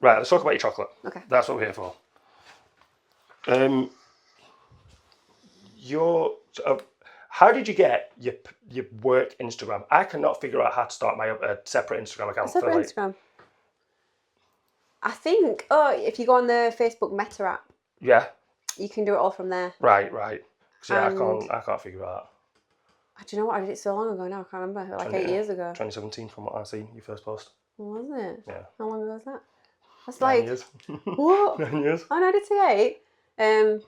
Right, let's talk about your chocolate. Okay. That's what we're here for. How did you get your work Instagram? I cannot figure out how to start my separate Instagram account. Separate Instagram. I think, if you go on the Facebook Meta app, Yeah. you can do it all from there. Right. So yeah, I can't figure it out. Do you know what? I did it so long ago now, I can't remember. Like 8 years ago. 2017 from what I've seen, your first post. Was it? Yeah. How long ago was that? That's 9 like... years. What? 9 years. Oh, no, I did say 8.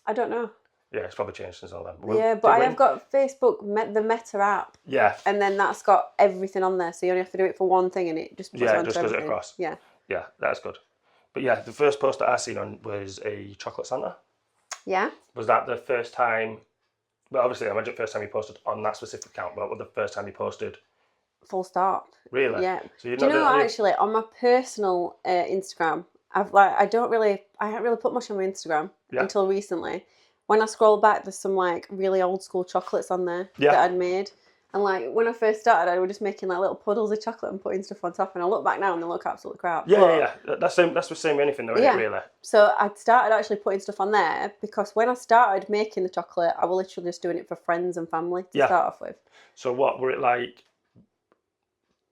I don't know. Yeah, it's probably changed since all then. But I have got Facebook, the Meta app. Yeah. And then that's got everything on there. So you only have to do it for one thing and it just puts it onto just goes everything. across. Yeah. Yeah, that's good. But yeah, the first post that I seen on was a chocolate Santa. Yeah. Was that the first time? Well, obviously, I imagine the first time you posted on that specific account, but the first time you posted? Full stop. Really? Yeah. So you do you know, actually, on my personal Instagram, I haven't really put much on my Instagram until recently. When I scroll back, there's some like really old school chocolates on there that I'd made. And like when I first started, I was just making like little puddles of chocolate and putting stuff on top. And I look back now and they look absolutely crap. Yeah. That's the same with anything though, isn't it, really? So I started actually putting stuff on there because when I started making the chocolate, I was literally just doing it for friends and family to start off with. So what were it like?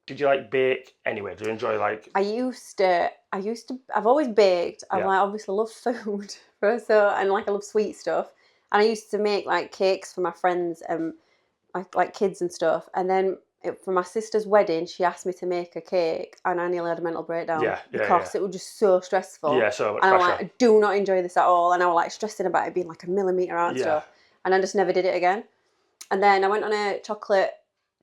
Did you like bake anyway? Do you enjoy like? I've always baked. I obviously love food, and like I love sweet stuff. And I used to make like cakes for my friends and like kids and stuff. And then for my sister's wedding, she asked me to make a cake, and I nearly had a mental breakdown because it was just so stressful. Yeah, so much and pressure. I'm like, I do not enjoy this at all. And I was like stressing about it being like a millimetre out and stuff. And I just never did it again. And then I went on a chocolate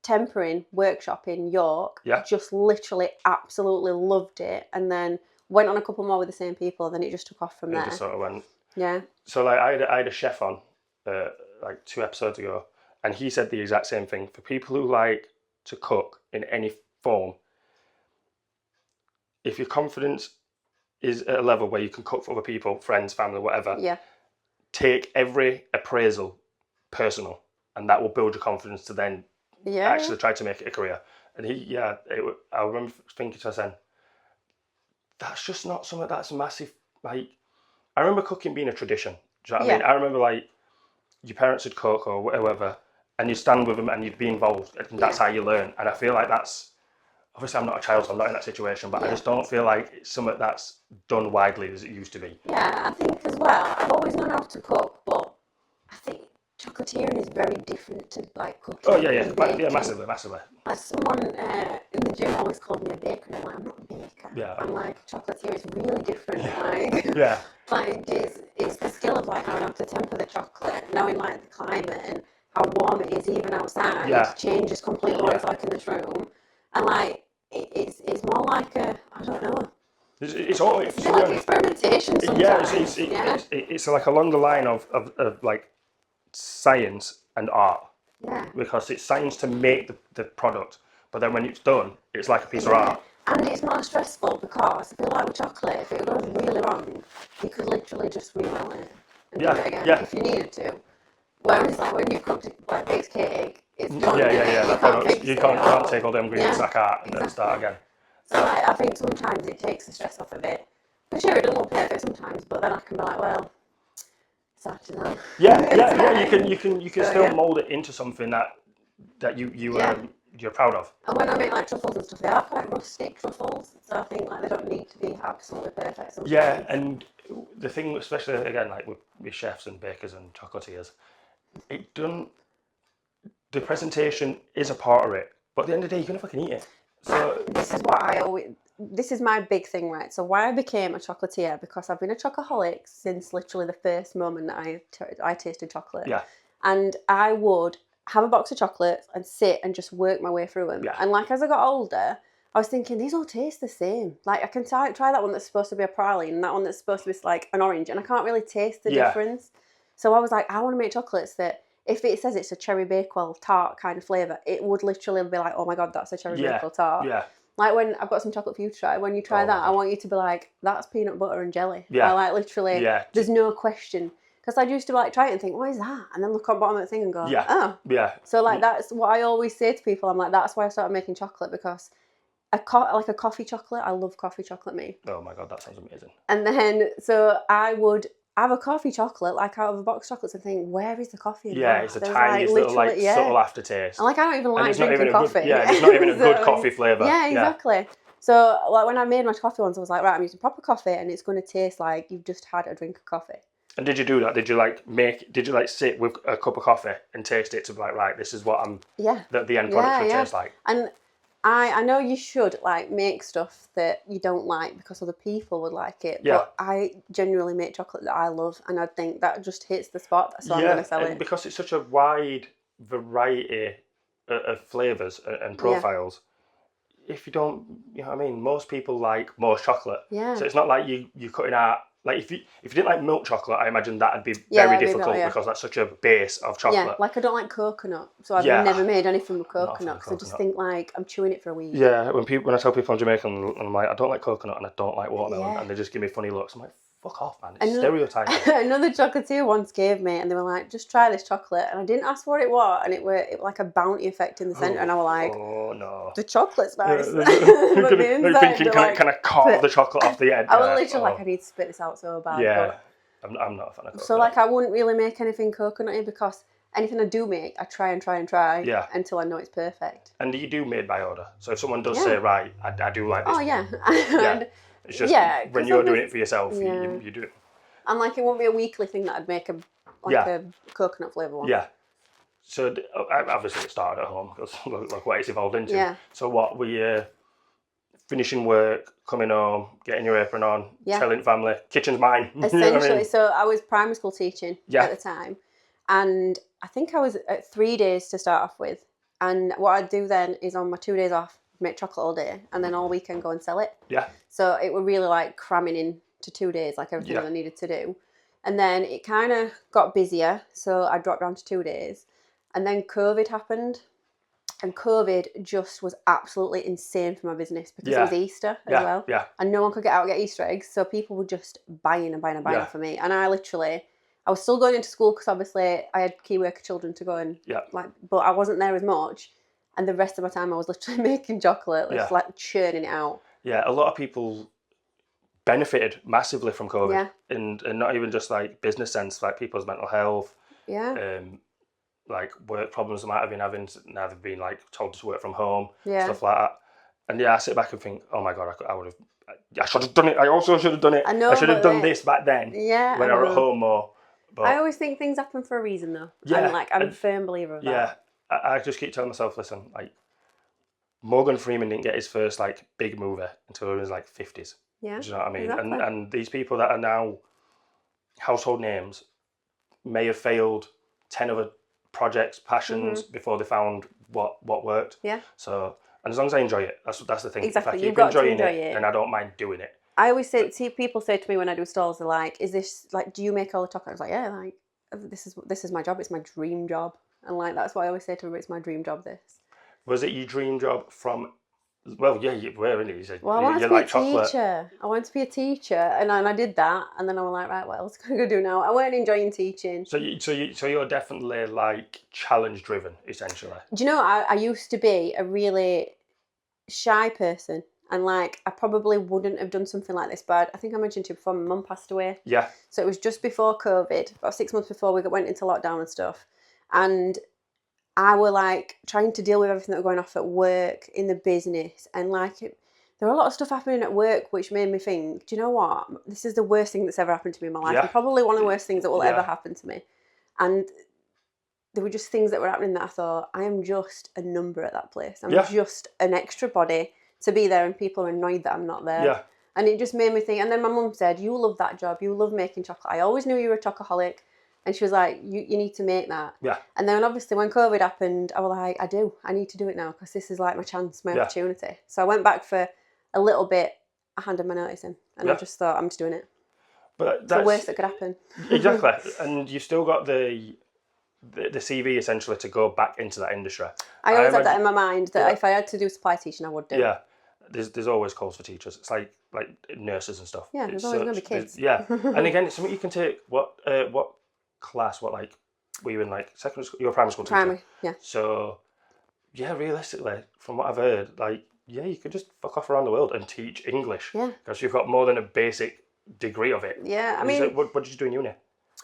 tempering workshop in York. Just literally absolutely loved it. And then went on a couple more with the same people, and then it just took off from there. It just sort of went. Yeah. So like I had a chef on like 2 episodes ago, and he said the exact same thing. For people who like to cook in any form, if your confidence is at a level where you can cook for other people, friends, family, whatever, take every appraisal personal, and that will build your confidence to then actually try to make it a career. And I remember thinking to myself, that's just not something that's massive. Like, I remember cooking being a tradition. Do you know what I mean? I remember like your parents would cook or whatever, and you'd stand with them and you'd be involved, and that's how you learn. And I feel like that's, obviously I'm not a child, so I'm not in that situation, but I just don't feel like it's something that's done widely as it used to be. Yeah, I think as well, I've always known how to cook, but I think chocolatiering is very different to like cooking. Oh yeah, massively. Like someone in the gym always called me a baker, and I'm like, I'm not a baker. Yeah. I'm like, chocolatier is really different. Like, it's the skill of like knowing how to temper the chocolate, knowing like the climate and how warm it is even outside. It changes completely what it's like in this room, and like it's more like I don't know. It's all like experimentation sometimes. It's like along the line of like science and art. Yeah. Because it's science to make the product, but then when it's done, it's like a piece of art. And it's not stressful because if you like with chocolate, if it goes really wrong, you could literally just remelt it and do it again if you needed to. Whereas like when you cook like baked cake, it's done. You can't take all the ingredients back out and then start again. So like, I think sometimes it takes the stress off a bit. For sure, it doesn't look perfect sometimes, but then I can be like, well, it's after that. You can still mould it into something that you're proud of. And when I make like truffles and stuff, they are quite rustic truffles, so I think like they don't need to be absolutely perfect sometimes. Yeah, and the thing, especially again like with chefs and bakers and chocolatiers, the presentation is a part of it, but at the end of the day, you're gonna fucking eat it. So this is my big thing, right? So why I became a chocolatier, because I've been a chocoholic since literally the first moment that I tasted chocolate. Yeah. And I would have a box of chocolates and sit and just work my way through them. Yeah. And like as I got older, I was thinking these all taste the same. Like I can try that one that's supposed to be a praline and that one that's supposed to be like an orange, and I can't really taste the difference. So I was like, I want to make chocolates that if it says it's a cherry bakewell tart kind of flavour, it would literally be like, oh my God, that's a cherry bakewell tart. Yeah. Like when I've got some chocolate for you to try, when you try that, I want you to be like, that's peanut butter and jelly. Yeah. I like literally, there's no question. Because I used to like try it and think, what is that? And then look on the bottom of the thing and go, oh. Yeah. So like that's what I always say to people. I'm like, that's why I started making chocolate, because like a coffee chocolate. I love coffee chocolate, me. Oh my God, that sounds amazing. And then, so I would have a coffee chocolate, like out of a box of chocolates, and think, where is the coffee in that? It's the tiniest little like subtle aftertaste. And like, I don't even like drinking coffee. It's not even a good coffee flavour. Yeah, exactly. So like when I made my coffee ones, I was like, right, I'm using proper coffee, and it's going to taste like you've just had a drink of coffee. And did you do that? Did you sit with a cup of coffee and taste it to be like, right, this is what the end product should taste like? And I know you should like make stuff that you don't like because other people would like it. Yeah. But I genuinely make chocolate that I love, and I think that just hits the spot. So I'm going to sell it. Because it's such a wide variety of flavours and profiles. If you don't, you know what I mean? Most people like most chocolate. Yeah. So it's not like you're cutting out. Like if you didn't like milk chocolate, I imagine that'd be very difficult because that's such a base of chocolate. Yeah, like I don't like coconut, so I've never made anything with coconut because I just think like I'm chewing it for a week. Yeah, when I tell people I'm Jamaican, and I'm like, I don't like coconut and I don't like watermelon, and they just give me funny looks. I'm like, fuck off, man. It's stereotyping. Another chocolatier once gave me, and they were like, just try this chocolate, and I didn't ask what it was, and it was like a bounty effect in the centre, and I was like, oh no, the chocolate's nice. You're thinking, can I carve the chocolate off the end? I was literally like, I need to spit this out so bad. Yeah, I'm not a fan of coconut. So like, I wouldn't really make anything coconutty because anything I do make, I try until I know it's perfect. And you do made by order. So if someone does say, right, I do like this. Oh yeah. It's just when you're doing it for yourself, you do it. And like, it won't be a weekly thing that I'd make a coconut flavour one. Yeah. So obviously it started at home because look what it's evolved into. Yeah. So what, finishing work, coming home, getting your apron on, telling family, kitchen's mine. Essentially, you know what I mean? So I was primary school teaching at the time. And I think I was at 3 days to start off with. And what I'd do then is on my 2 days off, make chocolate all day, and then all weekend go and sell it. Yeah. So it were really like cramming into 2 days, like everything that I needed to do. And then it kind of got busier, so I dropped down to 2 days. And then COVID happened, and COVID just was absolutely insane for my business because it was Easter as well. Yeah. And no one could get out and get Easter eggs, so people were just buying for me. And I was still going into school because obviously I had key worker children to go and but I wasn't there as much. And the rest of my time I was literally making chocolate, just like churning it out. Yeah, a lot of people benefited massively from COVID, and not even just like business sense, like people's mental health. Yeah. Like work problems they might have been having, now they've been like told to work from home, stuff like that. And I sit back and think, oh my God, I should have done it. I also should have done it. I should have done this back then. Yeah. When I was at home more. But I always think things happen for a reason though. Yeah. I'm a firm believer of that. Yeah. I just keep telling myself, listen, like Morgan Freeman didn't get his first like big movie until he was like 50s. Yeah. Do you know what I mean? Exactly. And these people that are now household names may have failed 10 other projects, passions before they found what worked. Yeah. So, and as long as I enjoy it, that's the thing. Exactly. If I keep enjoying it, then I don't mind doing it. I always people say to me when I do stalls, they're like, "Is this like? Do you make all the chocolate?" I was like, "Yeah, like this is my job. It's my dream job." And like that's what I always say to her. It's my dream job. This. Was it your dream job from? Well, yeah, you were, really. You said I wanted to be a teacher. I wanted to be a teacher, and I did that. And then I was like, right, what else can I go do now? I weren't enjoying teaching. So you're definitely like challenge driven, essentially. Do you know? I used to be a really shy person. And like, I probably wouldn't have done something like this, but I think I mentioned to you before, my mum passed away. Yeah. So it was just before COVID, about 6 months before we went into lockdown and stuff. And I were like trying to deal with everything that was going off at work, in the business. And like, there were a lot of stuff happening at work, which made me think, do you know what? This is the worst thing that's ever happened to me in my life. Yeah. And probably one of the worst things that will ever happen to me. And there were just things that were happening that I thought, I am just a number at that place. I'm just an extra body to be there, and people are annoyed that I'm not there. Yeah. And it just made me think. And then my mum said, you love that job. You love making chocolate. I always knew you were a chocoholic. And she was like, you need to make that. Yeah. And then obviously when COVID happened, I was like, I need to do it now because this is like my chance, my opportunity. So I went back for a little bit. I handed my notice in, and I just thought, I'm just doing it. But it's the worst that could happen. Exactly. And you've still got the CV essentially to go back into that industry. I always had that in my mind that if I had to do supply teaching, I would do. Yeah. There's always calls for teachers. It's like nurses and stuff. Yeah, there's always going to be kids. Yeah. And again, it's something you can take. What class? What, like, were you in like secondary school? You were a primary school teacher. Primary, yeah. So, yeah, realistically, from what I've heard, like, yeah, you could just fuck off around the world and teach English. Yeah. Because you've got more than a basic degree of it. Yeah, I And mean... what did you do in uni?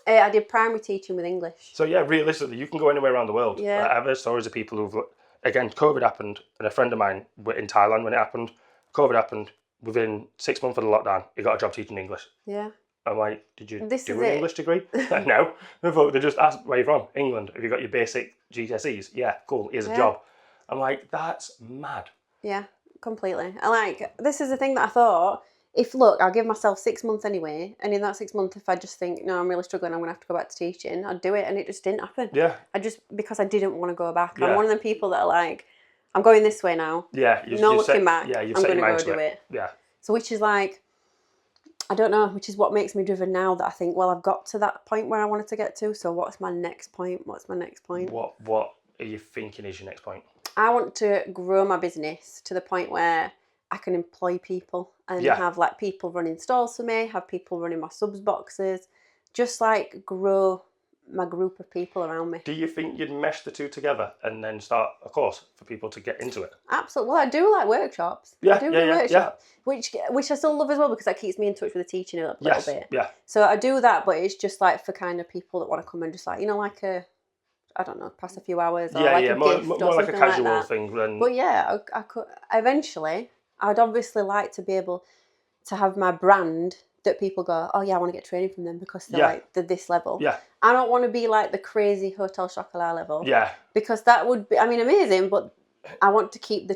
I did primary teaching with English. So yeah, realistically, you can go anywhere around the world. Yeah. I've heard stories of people who've, again, COVID happened, and a friend of mine were in Thailand when it happened. COVID happened. Within 6 months of the lockdown, he got a job teaching English. Yeah. I'm like, did you do an English degree? No. They just asked, where are you from? England. Have you got your basic GCSEs? Yeah, cool. Here's a job. I'm like, that's mad. Yeah, completely. This is the thing that I thought, I'll give myself 6 months anyway, and in that 6 months, if I just think, no, I'm really struggling, I'm going to have to go back to teaching, I'd do it, and it just didn't happen. Yeah. Because I didn't want to go back. Yeah. I'm one of the people that are like, I'm going this way now. Yeah. No looking back. Yeah, I'm going to go do it. Yeah. So which is like, I don't know, which is what makes me driven now, that I think, well, I've got to that point where I wanted to get to, so what's my next point? What are you thinking is your next point? I want to grow my business to the point where I can employ people and have like people running stalls for me, have people running my subs boxes, just like grow my group of people around me. Do you think you'd mesh the two together and then start a course for people to get into it? Absolutely. Well, I do like workshops. Yeah, I do workshops, which I still love as well, because that keeps me in touch with the teaching a little bit. Yeah. So I do that, but it's just like for kind of people that want to come and just like, like I don't know, pass a few hours or a gift more or like a casual like thing. But yeah, I could eventually. I'd obviously like to be able to have my brand that people go, oh yeah, I want to get training from them because they're they're this level. Yeah. I don't want to be like the crazy Hotel Chocolat level. Yeah. Because that would be, amazing, but I want to keep the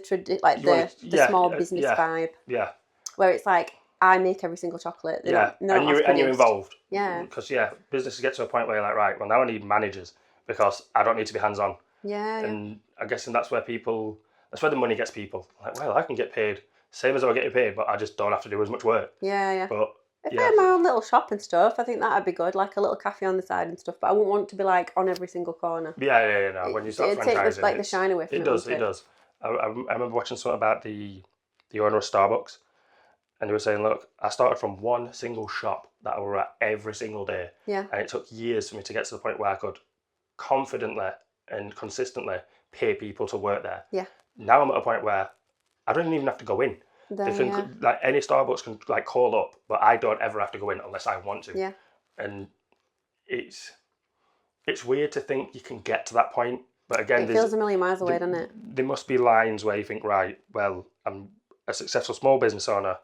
small business vibe. Yeah. Where it's like, I make every single chocolate. And you're involved. Yeah. Because businesses get to a point where you're like, right, well now I need managers because I don't need to be hands on. Yeah. And I'm guessing that's where the money gets people. Like, well, I can get paid same as I get paid, but I just don't have to do as much work. Yeah. But if I had my own little shop and stuff, I think that'd be good, like a little cafe on the side and stuff. But I wouldn't want to be like on every single corner. Yeah. No. When you start franchising, take the shine away from it. It does. I remember watching something about the owner of Starbucks, and they were saying, look, I started from one single shop that I were at every single day. Yeah. And it took years for me to get to the point where I could confidently and consistently pay people to work there. Yeah. Now I'm at a point where I don't even have to go in. Like any Starbucks can like call up, but I don't ever have to go in unless I want to. Yeah. And it's weird to think you can get to that point, but again, it feels a million miles away, doesn't it? There must be lines where you think, right, well, I'm a successful small business owner.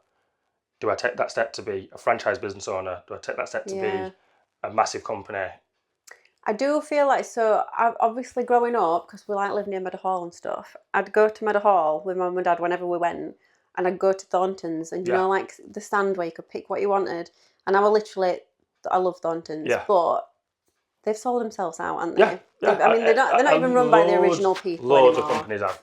Do I take that step to be a franchise business owner? Do I take that step to be a massive company? I do feel like, so obviously growing up, because we like living near Meadow Hall and stuff, I'd go to Meadow Hall with mum and dad whenever we went, and I'd go to Thornton's, and you know, like the stand where you could pick what you wanted, and I love Thornton's, but they've sold themselves out, haven't they? I mean, they're not even run by the original people Loads anymore. of companies have.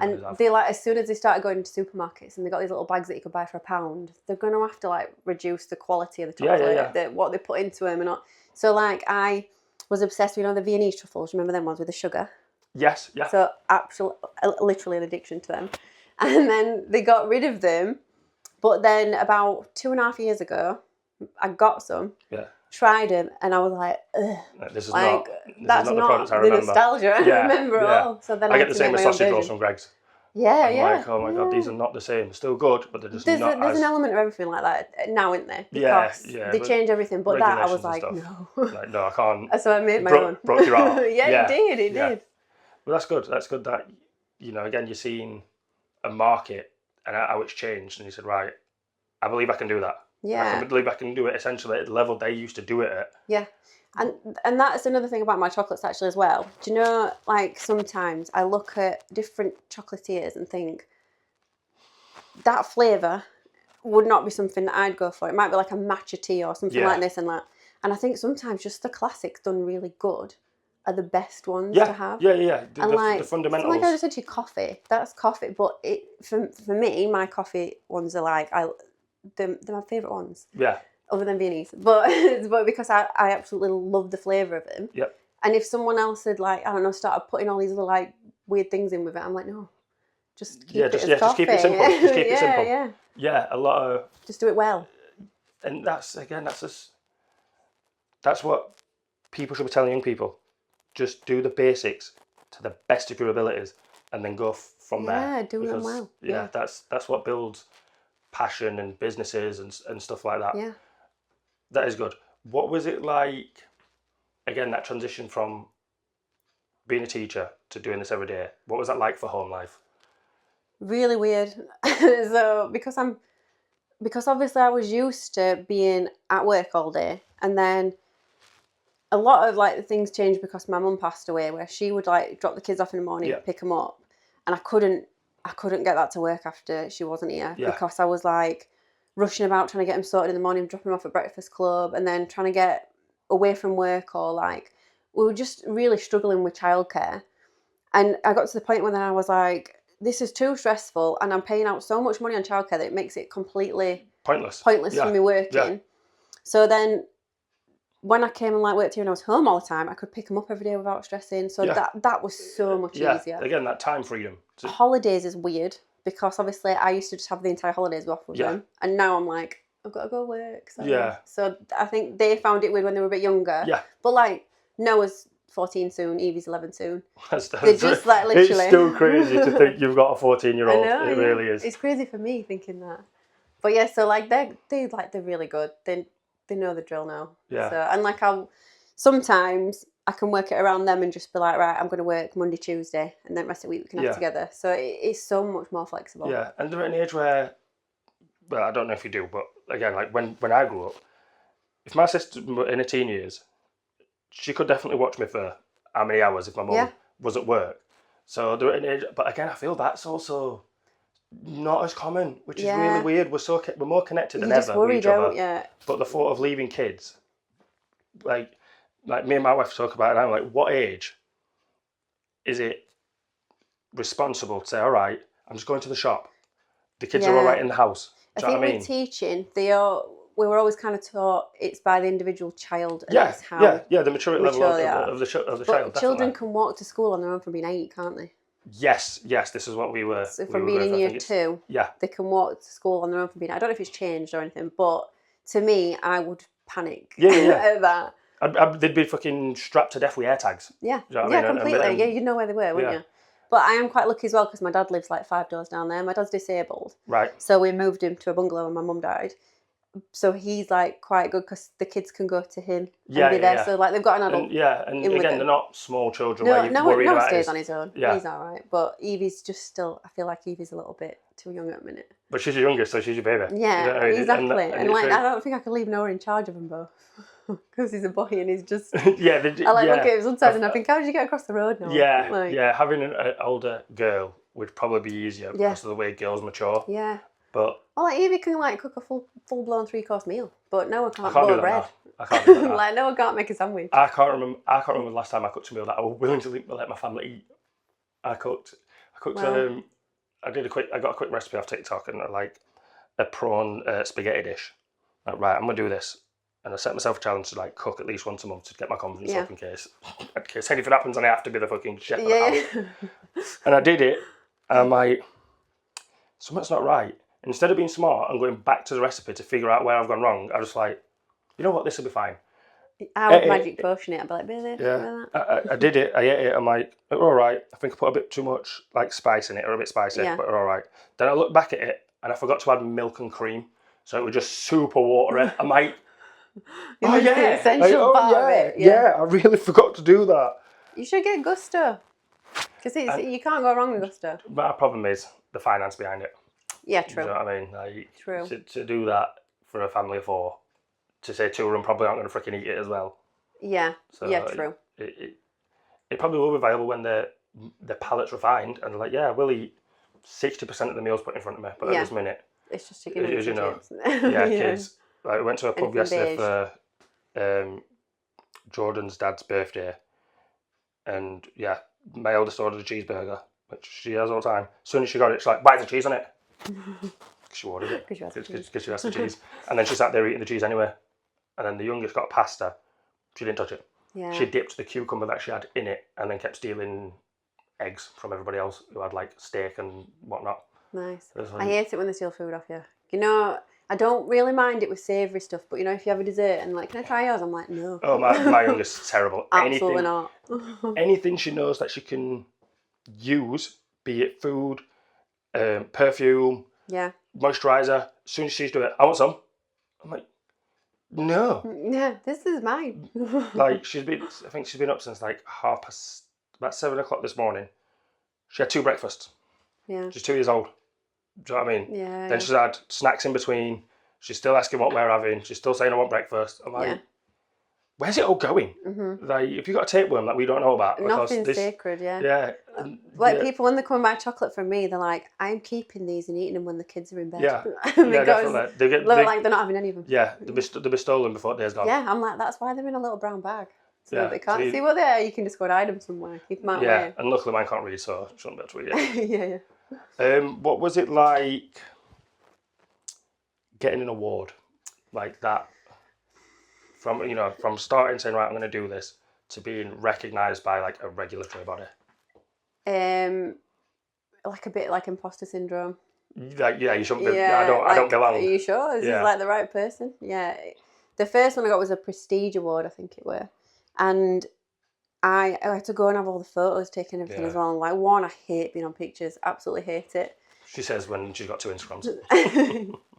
And they like, as soon as they started going into supermarkets and they got these little bags that you could buy for £1, they're going to have to like reduce the quality of the chocolate, what they put into them and all. So like I was obsessed with, the Viennese truffles. Remember them ones with the sugar? Yes, yeah. So literally an addiction to them. And then they got rid of them. But then about 2.5 years ago, I got some. Yeah. Tried them, and I was like, ugh. This is like, not the products I remember. Nostalgia I remember at all. So then I get the same with sausage rolls from Greg's. Yeah, I'm like, oh my God, these are not the same. They're still good, but they're just there's not There's an element of everything like that now, isn't there? Because they change everything. But that, I was like, no. Like, no, I can't. So I made my own. Broke your heart. It did. Well, that's good. That's good that, again, you're seeing a market and how it's changed. And you said, right, I believe I can do that. Yeah. I believe I can do it essentially at the level they used to do it at. Yeah. And that's another thing about my chocolates actually as well. Do you know, like sometimes I look at different chocolatiers and think that flavour would not be something that I'd go for. It might be like a matcha tea or something like this and that. And I think sometimes just the classics done really good are the best ones to have. Yeah. The fundamentals. Like I just said to you, coffee. That's coffee. But for me, my coffee ones are like, they're my favourite ones. Yeah. Other than Viennese. But because I absolutely love the flavour of them. Yep. And if someone else had started putting all these other like weird things in with it, I'm like, no. Just keep it as coffee. Just keep it simple. Just keep it simple. Yeah. Yeah, a lot of... Just do it well. And that's what people should be telling young people. Just do the basics to the best of your abilities and then go from there. Yeah, doing them well. Yeah, that's what builds passion and businesses and stuff like that. Yeah. That is good. What was it like, again, that transition from being a teacher to doing this every day? What was that like for home life? Really weird. So because obviously I was used to being at work all day, and then a lot of like things changed because my mum passed away, where she would like drop the kids off in the morning, pick them up, and I couldn't get that to work after she wasn't here because I was like rushing about trying to get them sorted in the morning, dropping them off at breakfast club, and then trying to get away from work, or like we were just really struggling with childcare. And I got to the point when I was like, this is too stressful, and I'm paying out so much money on childcare that it makes it completely pointless for me working. Yeah. So then when I came and like worked here and I was home all the time, I could pick them up every day without stressing. So that was so much easier. Again, that time freedom. Holidays is weird because obviously I used to just have the entire holidays off with them, and now I'm like, I've got to go work. So I think they found it weird when they were a bit younger. Yeah. But like Noah's 14 soon, Evie's 11 soon. They're just like literally. It's still crazy to think you've got a 14-year-old. I know, it really is. It's crazy for me thinking that. But yeah, so like they're really good. They know the drill now. Yeah. So, and like sometimes I can work it around them and just be like, right, I'm going to work Monday, Tuesday, and then the rest of the week we can have together. So it's so much more flexible. Yeah, and they're at an age where, well, I don't know if you do, but again, like when I grew up, if my sister were in her teen years, she could definitely watch me for how many hours if my mum was at work. So they're at an age, but again, I feel that's also not as common, which is really weird. We're more connected than ever with each other. But the thought of leaving kids, like me and my wife talk about it, and I'm like, what age is it responsible to say, all right, I'm just going to the shop. The kids are all right in the house. Do you know what I mean? With teaching, we were always kind of taught it's by the individual child. And it's how the maturity level of the child. But children can walk to school on their own from being 8, can't they? Yes, this is what we were. So from being in year 2, they can walk to school on their own from being. I don't know if it's changed or anything, but to me, I would panic at that. They'd be fucking strapped to death with air tags. Yeah, you know completely. Yeah, you'd know where they were, wouldn't you? But I am quite lucky as well because my dad lives like 5 doors down there. My dad's disabled, right? So we moved him to a bungalow when my mum died. So he's like quite good because the kids can go to him and be there. So like they've got an adult. And again, they're not small children. No stays on his own. Yeah. He's all right. But Evie's just still. I feel like Evie's a little bit too young at the minute. But she's your youngest, so she's your baby. Yeah, you know, exactly. And like I don't think I could leave Noah in charge of them both because he's a boy and he's just. I look at him sometimes and I think, how did you get across the road now? Having an older girl would probably be easier because of the way girls mature. Yeah. But like Evie can like cook a full blown 3-course meal, but Noah can't boil bread. I can't do that. Like Noah can't make a sandwich. I can't remember the last time I cooked a meal that I was willing to let my family eat. I cooked. Wow. I got a quick recipe off TikTok and like a prawn spaghetti dish. Like, right, I'm gonna do this, and I set myself a challenge to like cook at least once a month to get my confidence up in case anything happens and I have to be the fucking chef of the house. And I did it, and I'm like, something's not right. Instead of being smart and going back to the recipe to figure out where I've gone wrong, I was like, you know what, this will be fine. I would magic potion it. I'd be like, really? Yeah, I did it. I ate it. I'm like, it's all right. I think I put a bit too much like spice in it, or a bit spicy, but all right. Then I looked back at it and I forgot to add milk and cream, so it was just super watery. I'm like, the essential part of it. Yeah, I really forgot to do that. You should get Gusto, because you can't go wrong with Gusto. My problem is the finance behind it. Yeah, true. You know what I mean? Like, true. To do that for a family of 4, to say 2 of them probably aren't going to freaking eat it as well. Yeah. So true. It probably will be viable when the palate's refined and they're like, yeah, we'll eat 60% of the meals put in front of me, but at this minute, it's just chicken and chips. Kids. Like, we went to a pub yesterday for Jordan's dad's birthday, and my eldest ordered a cheeseburger, which she has all the time. As soon as she got it, she's like, why is there cheese on it? She ordered it because she has the cheese, and then she sat there eating the cheese anyway. And then the youngest got pasta. She didn't touch it. Yeah. She dipped the cucumber that she had in it, and then kept stealing eggs from everybody else who had like steak and whatnot. Nice. I hate it when they steal food off you. You know, I don't really mind it with savoury stuff, but you know, if you have a dessert and like, can I try yours? I'm like, no. Oh, my youngest is terrible. Absolutely not. Anything she knows that she can use be it food, perfume, moisturiser. As soon as she's doing it, I want some. I'm like, no. Yeah, this is mine. Like I think she's been up since like about 7 o'clock this morning. She had 2 breakfasts. Yeah. She's 2 years old. Do you know what I mean? Yeah. Then she's had snacks in between. She's still asking what we're having. She's still saying I want breakfast. I'm like, where's it all going? Mm-hmm. Like, if you've got a tapeworm that we don't know about. Nothing's sacred, Yeah. People, when they come and buy chocolate from me, they're like, I'm keeping these and eating them when the kids are in bed. Yeah, definitely. They look like they're not having any of them. Yeah, they'll be stolen before day's gone. Yeah, I'm like, that's why they're in a little brown bag. So they can't see what they are. You can just go and hide them somewhere. Keep them out of the way. And luckily mine can't read, so I shouldn't be able to read it. Yeah. What was it like getting an award like that? From starting saying, right, I'm going to do this, to being recognised by like a regulatory body. Like a bit like imposter syndrome. Like, you shouldn't be. I don't belong. Are you sure? Is this like the right person? Yeah. The first one I got was a prestige award, I think it were, and I had to go and have all the photos taken, everything as well. And like, one, I hate being on pictures. Absolutely hate it. She says when she's got 2 Instagrams.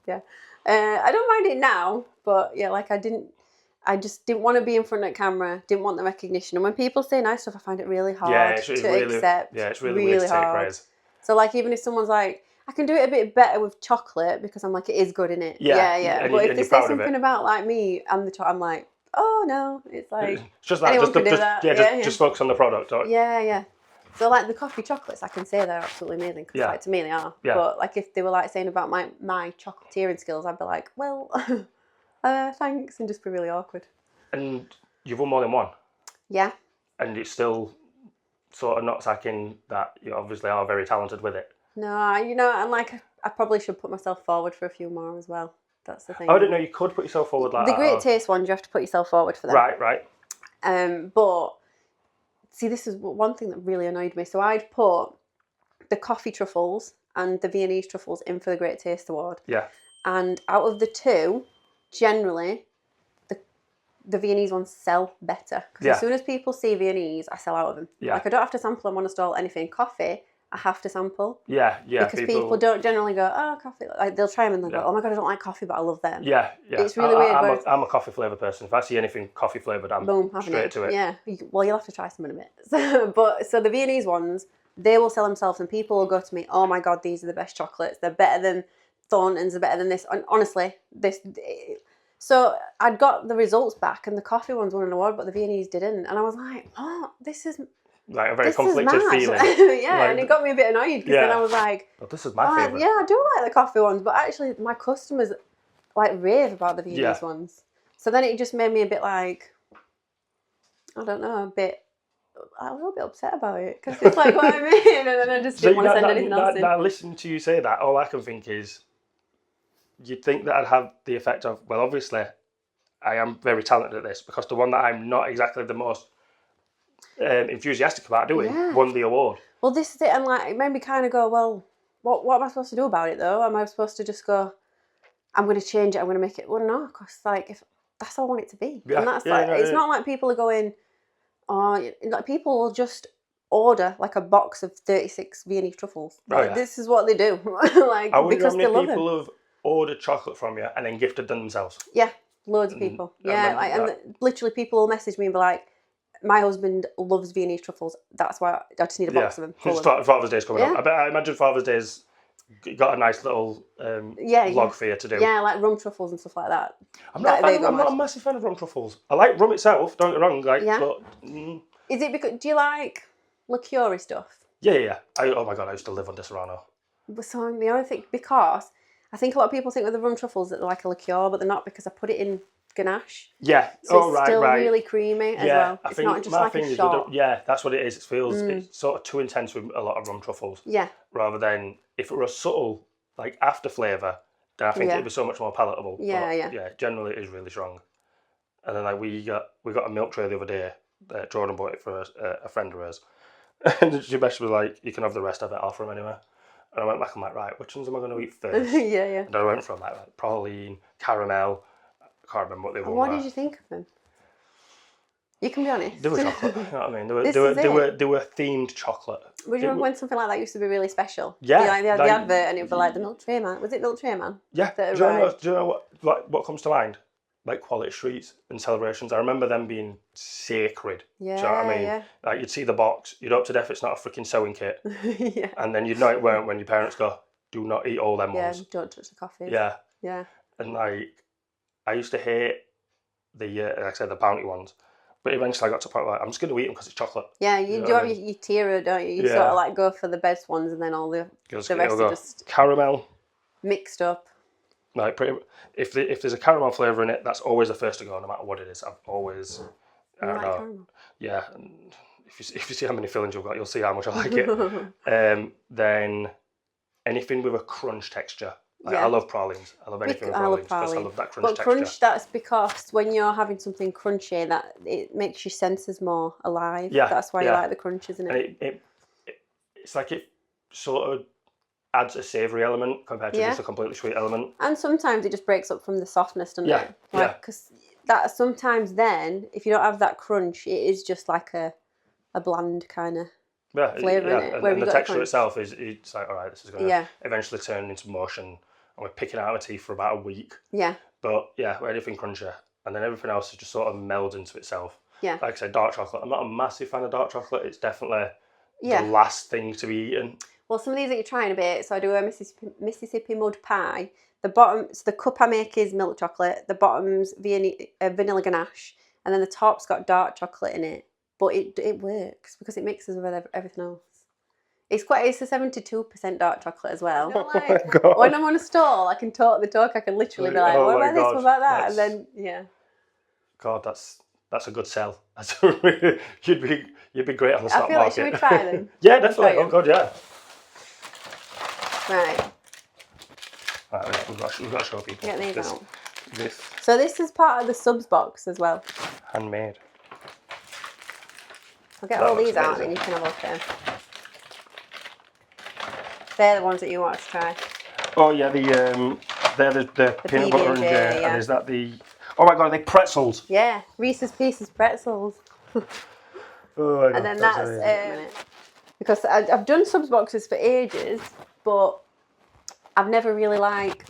Yeah. I don't mind it now, but yeah, like I just didn't want to be in front of the camera, didn't want the recognition. And when people say nice stuff, I find it really hard to accept. Yeah, it's really weird to take praise. So like, even if someone's like, I can do it a bit better with chocolate because I'm like, it is good, innit? Yeah. But if they say something about like me and the top, I'm like, oh no, it's like, it's just that. Anyone can do that. Just focus on the product. Yeah. So like the coffee chocolates, I can say they're absolutely amazing because like to me they are. Yeah. But like if they were like saying about my chocolatiering skills, I'd be like, well, thanks, and just be really awkward. And you've won more than one. Yeah. And it's still sort of not sacking that you obviously are very talented with it. No, and like I probably should put myself forward for a few more as well. That's the thing. I didn't know you could put yourself forward like that. The Great Taste ones, you have to put yourself forward for them. Right. But see, this is one thing that really annoyed me. So I'd put the coffee truffles and the Viennese truffles in for the Great Taste Award. Yeah. And out of the two, generally, the Viennese ones sell better. Because as soon as people see Viennese, I sell out of them. Yeah. Like, I don't have to sample them on a stall, anything. Coffee, I have to sample. Yeah. Because people don't generally go, oh, coffee. Like, they'll try them and they'll go, oh my God, I don't like coffee, but I love them. Yeah. It's really weird. I'm a coffee flavoured person. If I see anything coffee flavoured, I'm straight to it. Yeah. Well, you'll have to try some in a bit. So the Viennese ones, they will sell themselves and people will go to me, oh my God, these are the best chocolates. They're better than Thornton's, they're better than this. And honestly, so I'd got the results back and the coffee ones won an award, but the Viennese didn't. And I was like, oh, this is... Like a very conflicted feeling. And it got me a bit annoyed because then I was like... Well, this is my favourite. Yeah, I do like the coffee ones, but actually my customers like rave about the Viennese ones. So then it just made me a bit like... I don't know, a little bit upset about it because it's like what I mean, and then I just didn't want to send anything else in. Now, listening to you say that, all I can think is... You'd think that I'd have the effect of, well, obviously, I am very talented at this because the one that I'm not exactly the most enthusiastic about doing won the award. Well, this is it, and like it made me kind of go, well, what am I supposed to do about it though? Am I supposed to just go, I'm going to change it, I'm going to make it? Well, no, because like if that's all I want it to be, and that's it's not like people are going, like people will just order like a box of 36 Viennese truffles. Like, this is what they do, like because they love them. Have ordered chocolate from you and then gifted them themselves. Yeah, loads of people. And literally people will message me and be like, my husband loves Viennese truffles. That's why I just need a box of them. Father's Day's coming up. I imagine Father's Day's got a nice little vlog for you to do. Yeah, like rum truffles and stuff like that. I'm not a massive fan of rum truffles. I like rum itself, don't get me wrong. Is it because, do you like liqueur stuff? Yeah. Oh my God, I used to live on Disaronno. So the only thing, because I think a lot of people think with the rum truffles that they're like a liqueur, but they're not because I put it in ganache. Yeah. So it's still really creamy as well. It's not just like a shot. That's what it is. It feels it's sort of too intense with a lot of rum truffles. Yeah. Rather than if it were a subtle like after flavour, then I think it'd be so much more palatable. Yeah, generally it is really strong. And then like we got a milk tray the other day. Jordan bought it for a friend of hers. And she basically was like, you can have the rest of it, I'll from anywhere. And I went back, I'm like, right, which ones am I going to eat first? And I went from like praline, caramel, I can't remember what they were. What did you think of them? You can be honest. They were chocolate. You know what I mean? They were themed chocolate. Would you remember when something like that used to be really special? Yeah. They had the advert and it would be like the Milk Tray Man. Was it Milk Tray Man? Yeah. Do you know what comes to mind? Like quality streets and celebrations. I remember them being sacred. Yeah. Do you know what I mean? Yeah. Like you'd see the box, you'd hope to death it's not a freaking sewing kit. Yeah. And then you'd know it weren't when your parents go, do not eat all them ones. Yeah, don't touch the coffee. Yeah. Yeah. And like, I used to hate like I said, the bounty ones. But eventually I got to the point where I'm just going to eat them because it's chocolate. Yeah, you do have your tier, don't you? You sort of like go for the best ones and then all the rest are just caramel mixed up. Like if there's a caramel flavour in it, that's always the first to go, no matter what it is. I've always, I don't know. Caramel. Yeah, and if you see how many fillings you've got, you'll see how much I like it. Then anything with a crunch texture. Like, I love pralines. I love anything with pralines because I love that crunch texture. But crunch, that's because when you're having something crunchy, that it makes your senses more alive. Yeah, that's why you like the crunch, isn't it? And it's like it sort of adds a savoury element compared to just a completely sweet element. And sometimes it just breaks up from the softness, doesn't it? Like, because that sometimes then, if you don't have that crunch, it is just like a bland kind of flavour, isn't it? And the texture itself it's like, all right, this is going to eventually turn into mush, and we're picking it out of my teeth for about a week. Yeah. But yeah, we're anything crunchier. And then everything else is just sort of melds into itself. Yeah. Like I said, dark chocolate. I'm not a massive fan of dark chocolate. It's definitely the last thing to be eaten. Well, some of these that you're trying a bit. So I do a Mississippi mud pie. The bottom, so the cup I make is milk chocolate. The bottom's vanilla ganache. And then the top's got dark chocolate in it. But it works because it mixes with everything else. It's a 72% dark chocolate as well. Oh my God. When I'm on a stall, I can talk the talk. I can literally be like, what about this? What about that? And then, God, that's a good sell. You'd be great on the stock market. I feel like, should we try them? Yeah, definitely. Oh God, yeah. Right. Right, we've got to show people. Get these out. So this is part of the subs box as well. Handmade. I'll get all these out and you can have a look at them. They're the ones that you want to try. Oh yeah, they're the peanut butter and and is that the? Oh my God, are they pretzels? Yeah, Reese's Pieces pretzels. Oh my God, and then that's because I've done subs boxes for ages, but I've never really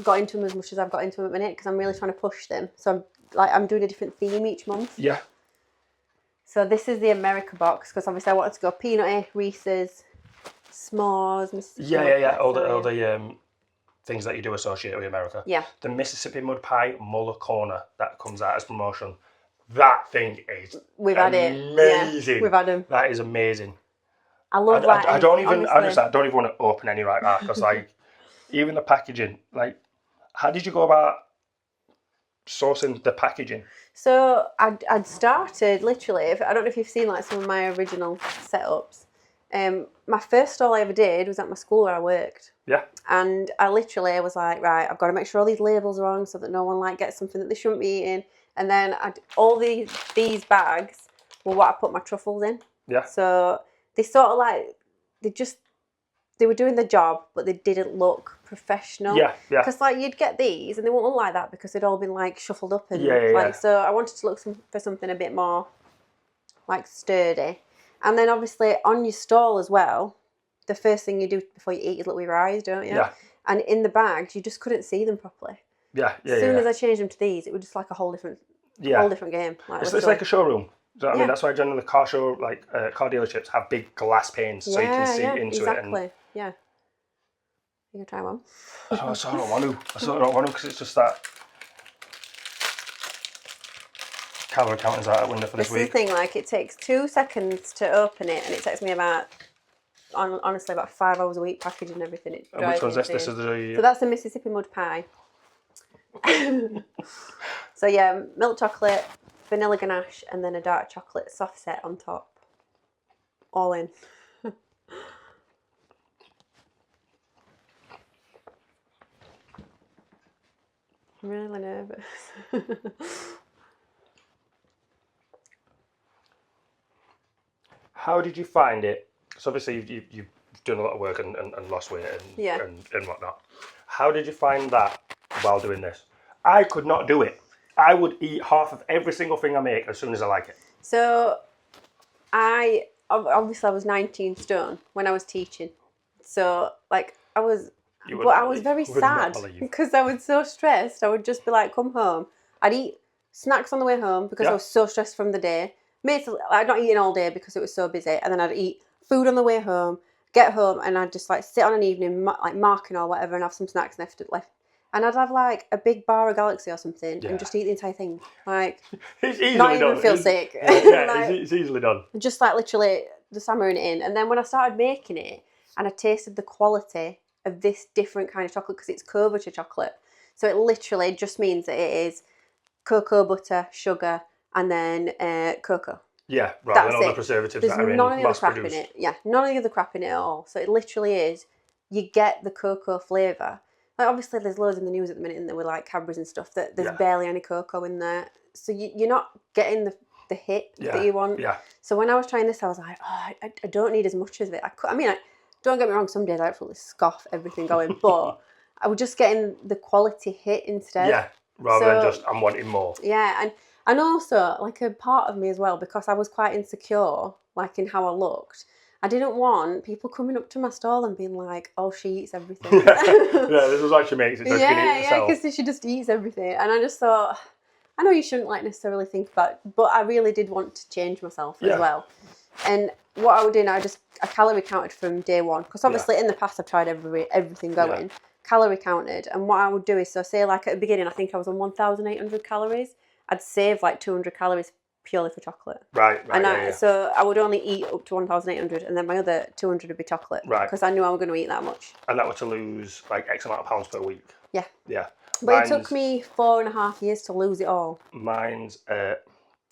got into them as much as I've got into them at the minute because I'm really trying to push them. So I'm doing a different theme each month. Yeah. So this is the America box because obviously I wanted to go peanutty, Reese's, s'mores, yeah. All the things that you do associate with America. Yeah. The Mississippi Mud Pie Muller Corner that comes out as promotion. That thing is amazing. Yeah, we've had them. That is amazing. I love that. I don't even want to open any right now because like even the packaging. Like, how did you go about sourcing the packaging? So I'd started literally. I don't know if you've seen like some of my original setups. My first stall I ever did was at my school where I worked. Yeah. And I literally was like, right, I've got to make sure all these labels are on so that no one like gets something that they shouldn't be eating. And then all these bags were what I put my truffles in. Yeah. So they sort of like they were doing the job, but they didn't look professional. Yeah. Because like you'd get these and they won't look like that because they'd all been like shuffled up and so I wanted to look for something a bit more like sturdy. And then obviously on your stall as well, the first thing you do before you eat is look with your eyes, don't you? Yeah. And in the bags, you just couldn't see them properly. Yeah. As soon as I changed them to these, it was just like a whole different game. Like, it's like a showroom. So, I mean, that's why generally car dealerships have big glass panes so you can see into it. Exactly. Yeah. You can try one. I sort of don't want to because it's just that calorie counters out the window for this week. This is the thing, like it takes 2 seconds to open it and it takes me honestly about 5 hours a week packaging everything. And which one's this? This is So that's a Mississippi Mud Pie. So yeah, milk chocolate, vanilla ganache, and then a dark chocolate soft set on top. All in. I'm really nervous. How did you find it? So obviously you've done a lot of work and lost weight and whatnot. How did you find that while doing this? I could not do it. I would eat half of every single thing I make as soon as I like it. So I was 19 stone when I was teaching. So like I was very sad because I was so stressed. I would just be like, come home. I'd eat snacks on the way home because I was so stressed from the day. I'd not eaten all day because it was so busy, and then I'd eat food on the way home. Get home and I'd just like sit on an evening like marking or whatever and have some snacks left. And I'd have like a big bar of Galaxy or something and just eat the entire thing. Like, it's easily not even done. feel sick. Like, it's easily done. Just like literally just hammering it in. And then when I started making it and I tasted the quality of this different kind of chocolate, because it's cocoa chocolate. So it literally just means that it is cocoa butter, sugar, and then cocoa. Yeah, rather than all the preservatives that are in mass produced. In it. Yeah, none of the other crap in it at all. So it literally is, you get the cocoa flavour. Like obviously there's loads in the news at the minute in there with like Cadbury's and stuff that there's barely any cocoa in there. So you're not getting the hit that you want. Yeah. So when I was trying this, I was like, oh, I don't need as much of it. Don't get me wrong, some days I absolutely scoff everything going, but I was just getting the quality hit instead. Yeah, rather than just I'm wanting more. Yeah, and also like a part of me as well, because I was quite insecure like in how I looked. I didn't want people coming up to my stall and being like, "Oh, she eats everything." This was like she makes it. So she can eat herself. because she just eats everything. And I just thought, I know you shouldn't like necessarily think about, but I really did want to change myself as well. And what I would do now, I calorie counted from day one, because obviously in the past I've tried everything going. Calorie counted, and what I would do is, so say like at the beginning I think I was on 1,800 calories. I'd save like 200 calories purely for chocolate. Right. So I would only eat up to 1,800, and then my other 200 would be chocolate. Right. Because I knew I was going to eat that much. And that was to lose like X amount of pounds per week. Yeah. Yeah. But it took me 4.5 years to lose it all. Mine's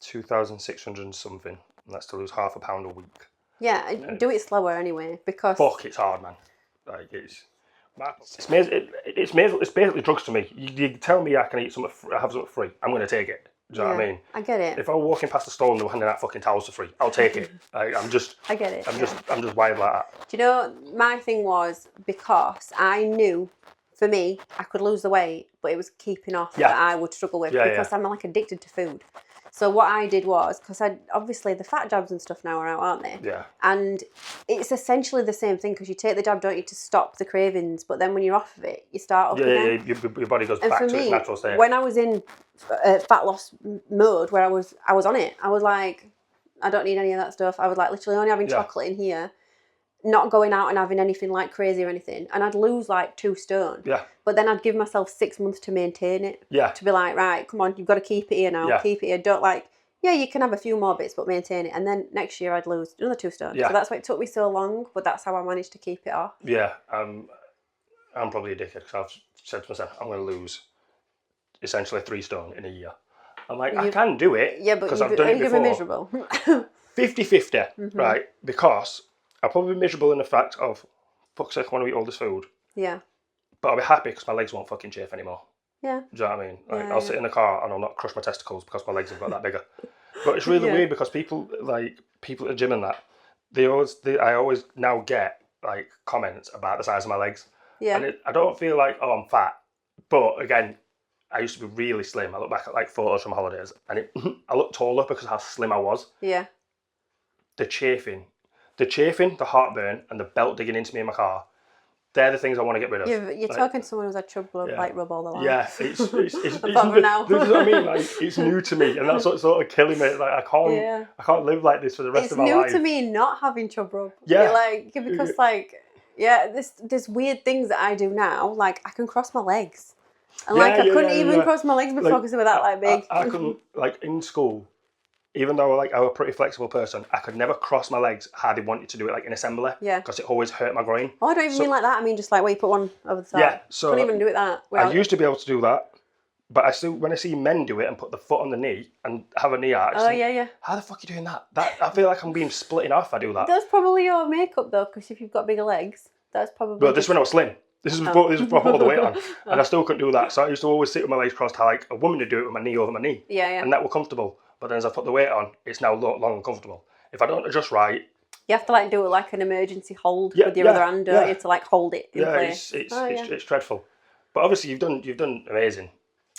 2,600 and something, and that's to lose half a pound a week. Yeah, do it slower anyway, because... Fuck, it's hard, man. Like, it's basically drugs to me. You tell me I can eat have something free, I'm going to take it. Do you know what I mean? I get it. If I were walking past the store and they were handing out fucking towels for free, I'll take it. I get it. I'm just wired like that. Do you know, my thing was, because I knew, for me, I could lose the weight, but it was keeping off that I would struggle with, because I'm like addicted to food. So what I did was, because obviously the fat jabs and stuff now are out, aren't they? Yeah. And it's essentially the same thing, because you take the jab, don't you, to stop the cravings, but then when you're off of it, you start up again. Yeah, your body goes back to its natural state. When I was in fat loss mode, where I was on it, I was like, I don't need any of that stuff. I was like literally only having chocolate in here, not going out and having anything like crazy or anything, and I'd lose like 2 stone. Yeah. But then I'd give myself 6 months to maintain it. Yeah. To be like, right, come on, you've got to keep it here now. Yeah. Keep it here. Don't you can have a few more bits, but maintain it. And then next year I'd lose another 2 stone. Yeah. So that's why it took me so long, but that's how I managed to keep it off. Yeah. I'm probably addicted, because I've said to myself, I'm going to lose essentially 3 stone in a year. I'm like, I can do it. Yeah, but I've done it before. Be miserable. 50-50, right? Because I'll probably be miserable in the fact of, fuck's sake, I want to eat all this food. Yeah. But I'll be happy because my legs won't fucking chafe anymore. Yeah. Do you know what I mean? Like, I'll sit in the car and I'll not crush my testicles because my legs have got that bigger. But it's really weird, because people at the gym and that, I always now get like comments about the size of my legs. Yeah. And I don't feel like, oh, I'm fat. But again, I used to be really slim. I look back at like photos from holidays, and I look taller because of how slim I was. Yeah. The chafing, the heartburn, and the belt digging into me in my car, they're the things I want to get rid of. You're talking to someone who's had chub rub all the life. Yeah, it's now. This is what I mean. Like, it's new to me, and that's what's sort of killing me. Like, I can't live like this for the rest of my life. It's new to me not having chub rub. Yeah. Because there's weird things that I do now. Like, I can cross my legs. And I couldn't even cross my legs before because they were that big. I couldn't, in school, even though I was a pretty flexible person, I could never cross my legs how they wanted to do it, like in assembly. Yeah. Because it always hurt my groin. Oh, I don't even mean like that. I mean just like where you put one over the side. Yeah. So couldn't even do it that. I used to be able to do that, but when I see men do it and put the foot on the knee and have a knee out, how the fuck are you doing that? I feel like I'm being splitting off if I do that. That's probably your makeup though, because if you've got bigger legs, that's probably. But this when I was slim. This is before all the weight on, and I still couldn't do that. So I used to always sit with my legs crossed, how like a woman would do it with my knee over my knee. Yeah. And that was comfortable. But then as I put the weight on, it's now long and comfortable. If I don't adjust right, you have to do it like an emergency hold with your other hand, don't you, to hold it in place. It's dreadful. But obviously you've done amazing.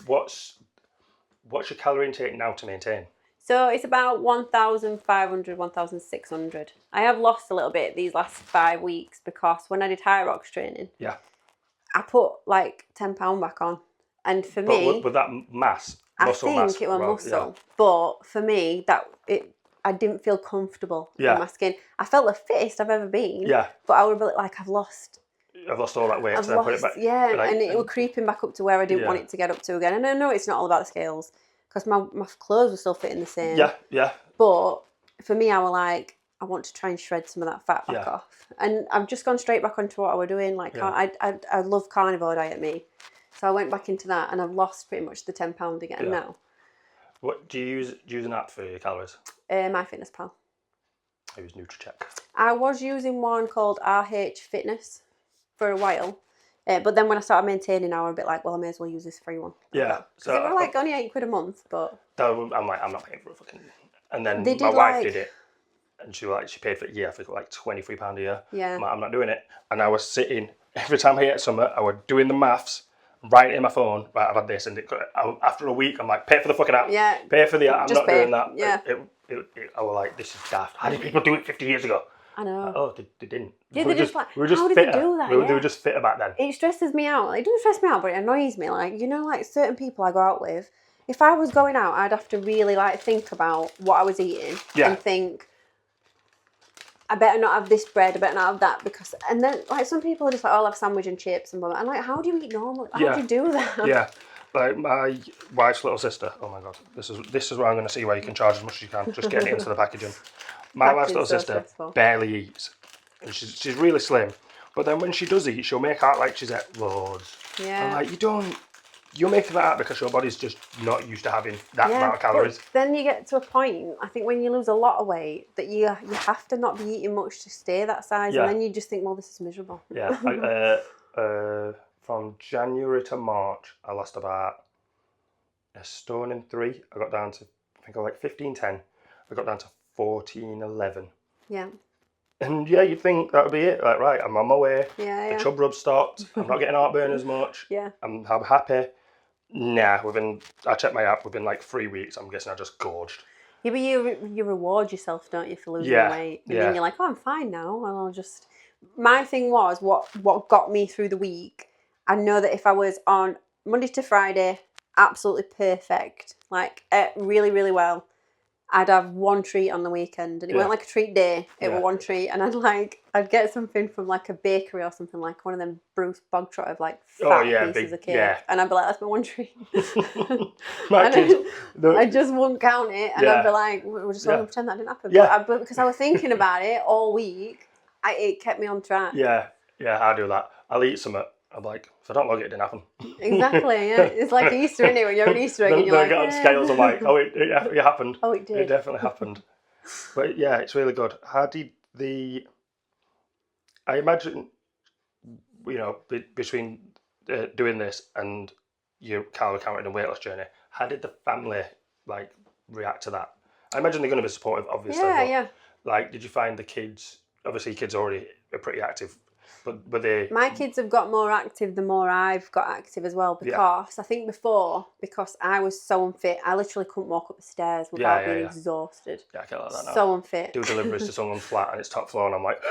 What's your calorie intake now to maintain? So it's about 1,500, 1,600. I have lost a little bit these last 5 weeks because when I did high rocks training, I put like £10 back on. And for me... But with that mass, muscle mass... I think it was muscle. But for me, I didn't feel comfortable in my skin. I felt the fittest I've ever been. Yeah. But I was a bit like, I've lost all that weight, so I put it back. Yeah, and it was creeping back up to where I didn't want it to get up to again. And I know it's not all about the scales, because my clothes were still fitting the same. Yeah. But for me, I was like, I want to try and shred some of that fat back off. And I've just gone straight back onto what I was doing. Like, I love carnivore diet, me. So I went back into that, and I've lost pretty much the £10 again now. What do you use an app for your calories? MyFitnessPal. I use NutriCheck. I was using one called RH Fitness for a while, but then when I started maintaining, I was a bit like, well, I may as well use this free one. Yeah. So it was like only £8 a month, but I'm like, I'm not paying for a fucking. And then my wife did it, and she paid for it. Yeah, I think like £23 a year. Yeah. I'm not doing it. And I was sitting every time I ate something, I was doing the maths. Right in my phone, right, I've had this, and after a week, I'm like, pay for the fucking app. Yeah. Pay for the app. I'm not doing that. Yeah. I was like, this is daft. How did people do it 50 years ago? I know. They didn't. Yeah, they just like, we were just how did fitter. they do that? We were just fitter back then. It stresses me out. It doesn't stress me out, but it annoys me. Like, you know, like certain people I go out with, if I was going out, I'd have to really like think about what I was eating and think, I better not have this bread, I better not have that, because, and then like some people are just like, oh, I'll have sandwich and chips and blah, blah. I'm like, how do you eat normal? How do you do that? Yeah, like my wife's little sister. Oh my god, this is where I'm going to see where you can charge as much as you can. Just getting it into the packaging. My wife's little sister barely eats, and she's really slim. But then when she does eat, she'll make out like she's at loads. Yeah. I'm like, you're making that out because your body's just not used to having that amount of calories. But then you get to a point, I think, when you lose a lot of weight, that you have to not be eating much to stay that size, and then you just think, well, this is miserable. Yeah. From January to March, I lost about 1 stone and 3. I got down to, I think I was like 15.10. I got down to 14.11. Yeah. And you'd think that would be it. Like, right, I'm on my way. Yeah. The chub rub stopped. I'm not getting heartburn as much. Yeah. I'm happy. Nah, I checked my app, within like 3 weeks, I'm guessing I just gorged. Yeah, but you reward yourself, don't you, for losing weight? And then you're like, oh, I'm fine now. And I'll just... My thing was, what got me through the week, I know that if I was on Monday to Friday, absolutely perfect, like really, really well, I'd have one treat on the weekend, and it wasn't like a treat day, it was one treat, and I'd get something from like a bakery or something, like one of them Bruce Bogtrotter, like fat pieces of cake, and I'd be like, that's my one treat. I just wouldn't count it, and I'd be like, we're just going to pretend that didn't happen. But because I was thinking about it all week, it kept me on track. Yeah, I do that. I'll eat something. I'm like, if I don't log it, it didn't happen. Exactly, yeah. It's like Easter, isn't it? When you're an Easter egg and you're like, I get on scales, I'm like, oh, it happened. Oh, it did. It definitely happened. But yeah, it's really good. How did I imagine, between doing this and your calorie counting and weight loss journey, how did the family, like, react to that? I imagine they're going to be supportive, obviously. Yeah. Like, did you find the kids, obviously kids already are pretty active, but they... My kids have got more active the more I've got active as well, because I think before, because I was so unfit, I literally couldn't walk up the stairs without being exhausted. Yeah, I get like that now. So unfit. Do deliveries to someone's flat and it's top floor and I'm like...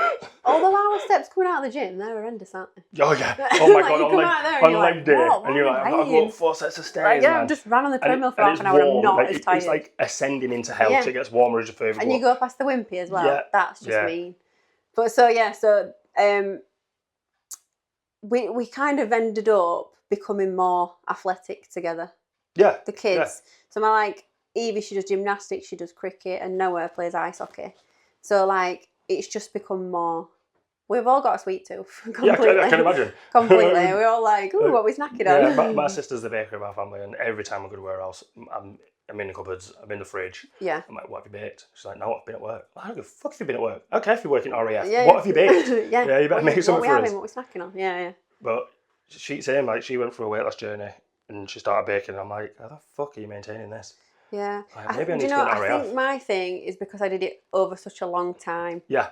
Although our steps coming out of the gym, they're horrendous, aren't they? Oh yeah. Oh my God, on leg day. And you're like, I've got to go up 4 sets of stairs. Like, I've just ran on the treadmill for half an hour and I'm not as tired. It's like ascending into hell. It gets warmer as you further. And you go past the wimpy as well. That's just mean. But we kind of ended up becoming more athletic together. Yeah. The kids. Yeah. So like Evie, she does gymnastics, she does cricket, and Noah plays ice hockey. So like it's just become more. We've all got a sweet tooth. Completely. Yeah, I can imagine. Completely. We're all like, ooh, what are we snacking on? Yeah, my sister's the baker of our family, and every time I go to her house, I'm in the cupboards, I'm in the fridge. Yeah. I'm like, what have you baked? She's like, no, I've been at work. I don't give a fuck if you've been at work. Okay, if you're working at RAF. Yeah, what have you baked? Yeah, you better make something for us. What we're snacking on. Yeah. But she's saying, like, she went through a weight loss journey and she started baking. And I'm like, how the fuck are you maintaining this? Yeah. Like, maybe I need to go to RAF. I think my thing is because I did it over such a long time. Yeah.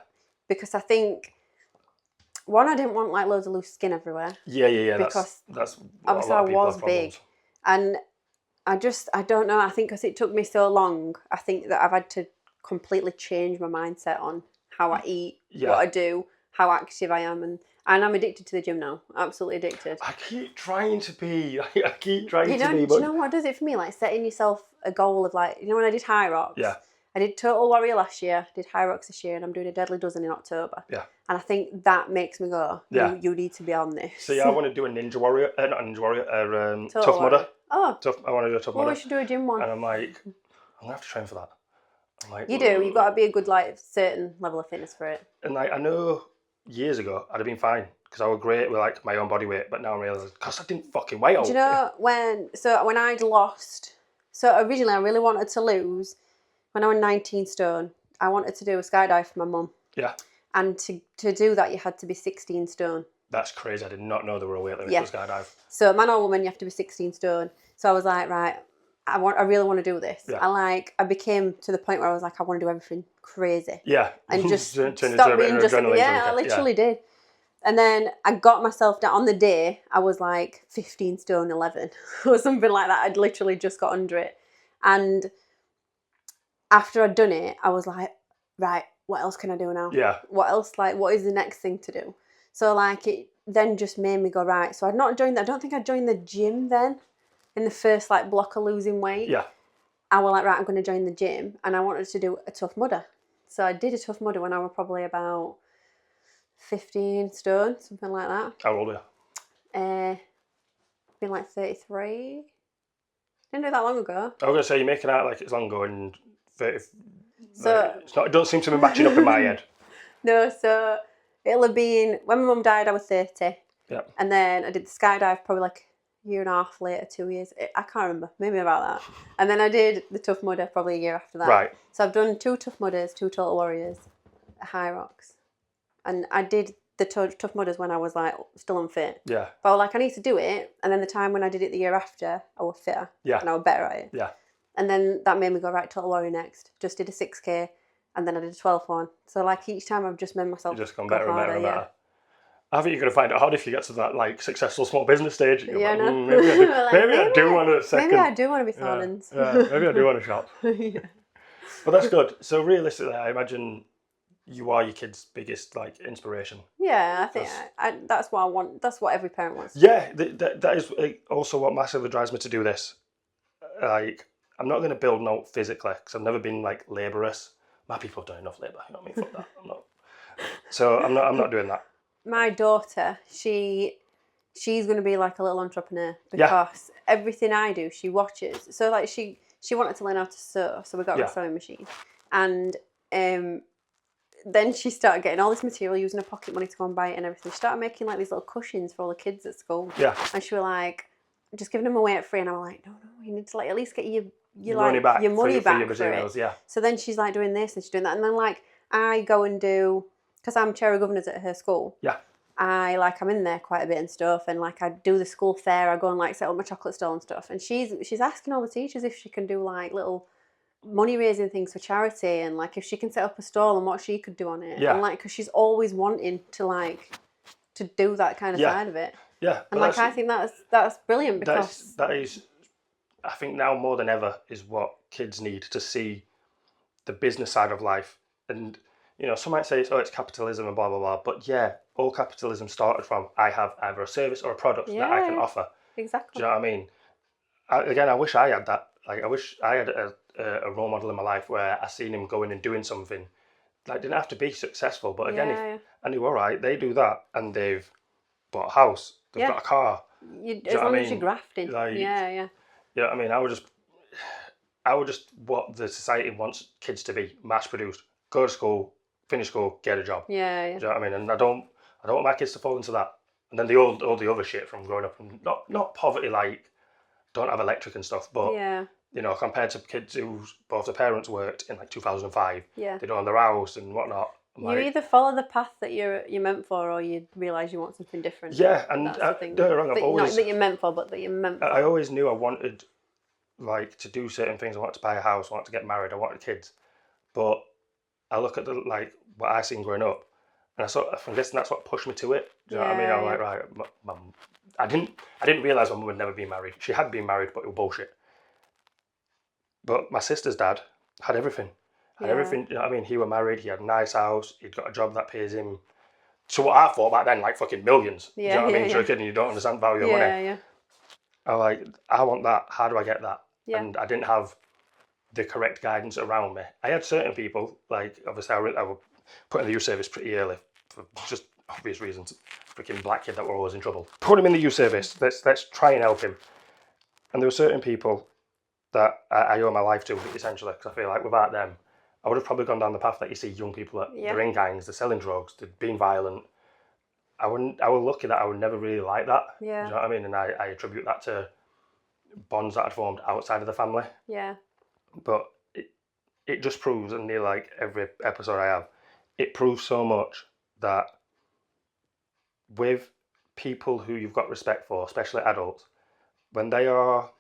Because I think, one, I didn't want like loads of loose skin everywhere. Yeah. Because that's obviously I was big. And I don't know. I think because it took me so long, I think that I've had to completely change my mindset on how I eat, what I do, how active I am, and I'm addicted to the gym now. Absolutely addicted. I keep trying to be. I keep trying to be. But do you know what does it for me? Like setting yourself a goal of like, when I did High Rocks. Yeah. I did Total Warrior last year, did High Rocks this year, and I'm doing a Deadly Dozen in October. Yeah. And I think that makes me go, you need to be on this. So yeah, I want to do a Ninja Warrior, not a Ninja Warrior, Tough Mudder. Oh. I want to do a Tough Mudder. We should do a gym one. And I'm like, I'm going to have to train for that. I'm like, you do. You've got to be a good, like, certain level of fitness for it. And like, I know years ago I'd have been fine because I was great with like my own body weight, but now I'm realising because I didn't fucking weigh out. Do you know when I'd lost? So originally I really wanted to lose. When I was 19 stone, I wanted to do a skydive for my mum. Yeah. And to do that, you had to be 16 stone. That's crazy. I did not know there were a weight limit for skydive. So man or woman, you have to be 16 stone. So I was like, right, I really want to do this. Yeah. I became to the point where I was like, I want to do everything crazy. Yeah. And just stop being just, I literally did. And then I got myself down on the day, I was like 15 stone 11 or something like that. I'd literally just got under it. And after I'd done it, I was like, right, what else can I do now? Yeah. What else, like, what is the next thing to do? So, like, it then just made me go, right. So I'd not joined I don't think I joined the gym then in the first, like, block of losing weight. Yeah. I was like, right, I'm going to join the gym. And I wanted to do a Tough Mudder. So I did a Tough Mudder when I was probably about 15 stone, something like that. How old are you? Been like 33. Didn't do that long ago. I was going to say, you're making out like it's long ago and 30. So it's not. It don't seem to be matching up in my head. No, so it'll have been when my mum died. I was 30. Yeah. And then I did the skydive probably like a year and a half later, 2 years. I can't remember. Maybe about that. And then I did the Tough Mudder probably a year after that. Right. So I've done 2 Tough Mudders, 2 Total Warriors, at High Rocks, and I did the Tough Mudders when I was like still unfit. Yeah. But I was like, I need to do it. And then the time when I did it the year after, I was fitter. Yeah. And I was better at it. Yeah. And then that made me go, right, Total Warrior next. Just did a 6K, and then I did a 12th one. So, like, each time I've just made myself You've just gone better and better and better. I think you're going to find it hard if you get to that, like, successful small business stage. Yeah, like, no. Maybe I do want a second. Maybe I do want to be Thornton's. Yeah, maybe I do want a shop. Yeah. But that's good. So, realistically, I imagine you are your kid's biggest, like, inspiration. Yeah, I think that's what I want. That's what every parent wants. Yeah, that is also what massively drives me to do this. Like, I'm not going to build out physically because I've never been like laborious. My people have done enough labour. You know what I mean? Fuck that. I'm not. So I'm not doing that. My daughter, she's going to be like a little entrepreneur because everything I do, she watches. So like she wanted to learn how to sew, so we got her a sewing machine, and then she started getting all this material, using her pocket money to go and buy it and everything. She started making like these little cushions for all the kids at school. Yeah. And she was like, just giving them away at free, and I was like, no, you need to like at least get your money back for your materials, yeah. So then she's like doing this and she's doing that, and then like I go and do, because I'm chair of governors at her school. Yeah. I'm in there quite a bit and stuff, and like I do the school fair. I go and like set up my chocolate stall and stuff, and she's asking all the teachers if she can do like little money raising things for charity, and like if she can set up a stall and what she could do on it. Yeah. And like because she's always wanting to do that kind of side of it. Yeah. And like I think that's brilliant because that is I think now more than ever is what kids need to see the business side of life. And you know, some might say it's capitalism and blah blah blah, but yeah, all capitalism started from I have either a service or a product that I can offer. Exactly. Do you know what I mean? I wish I had that. Like I wish I had a role model in my life where I seen him going and doing something. Like didn't have to be successful, but again, if I knew all right, they do that and they've bought a house, they've got a car. As long as you're grafting. Like, yeah. You know what I mean? I would just what the society wants kids to be, mass produced. Go to school, finish school, get a job. Yeah. Do you know what I mean? And I don't want my kids to fall into that. And then all the other shit from growing up, and not poverty, like don't have electric and stuff, but you know, compared to kids who both the parents worked in like 2005, they don't own their house and whatnot. You either follow the path that you're meant for, or you realise you want something different. Yeah, and don't get me wrong, I've always, not that you're meant for, but that you're meant for. I always knew I wanted like to do certain things. I wanted to buy a house, I wanted to get married, I wanted kids. But I look at what I seen growing up, and I'm guessing that's what pushed me to it. Do you know what I mean? I'm like, right, Mum. I didn't realise my mum had never been married. She had been married, but it was bullshit. But my sister's dad had everything. Had everything, you know what I mean? He was married, he had a nice house, he'd got a job that pays him. So what I thought back then, like fucking millions. Do you know what I mean? You're a kid and you don't understand the value of money. Yeah. I was like, I want that. How do I get that? Yeah. And I didn't have the correct guidance around me. I had certain people, like obviously I was put in the youth service pretty early for just obvious reasons. Freaking black kid that were always in trouble. Put him in the youth service. Let's try and help him. And there were certain people that I owe my life to, essentially, because I feel like without them, I would have probably gone down the path that you see young people that they're in gangs, they're selling drugs, they're being violent. I was lucky that I would never really like that. Yeah. Do you know what I mean? And I attribute that to bonds that I'd formed outside of the family. Yeah. But it just proves, and near like every episode I have, it proves so much that with people who you've got respect for, especially adults, when they are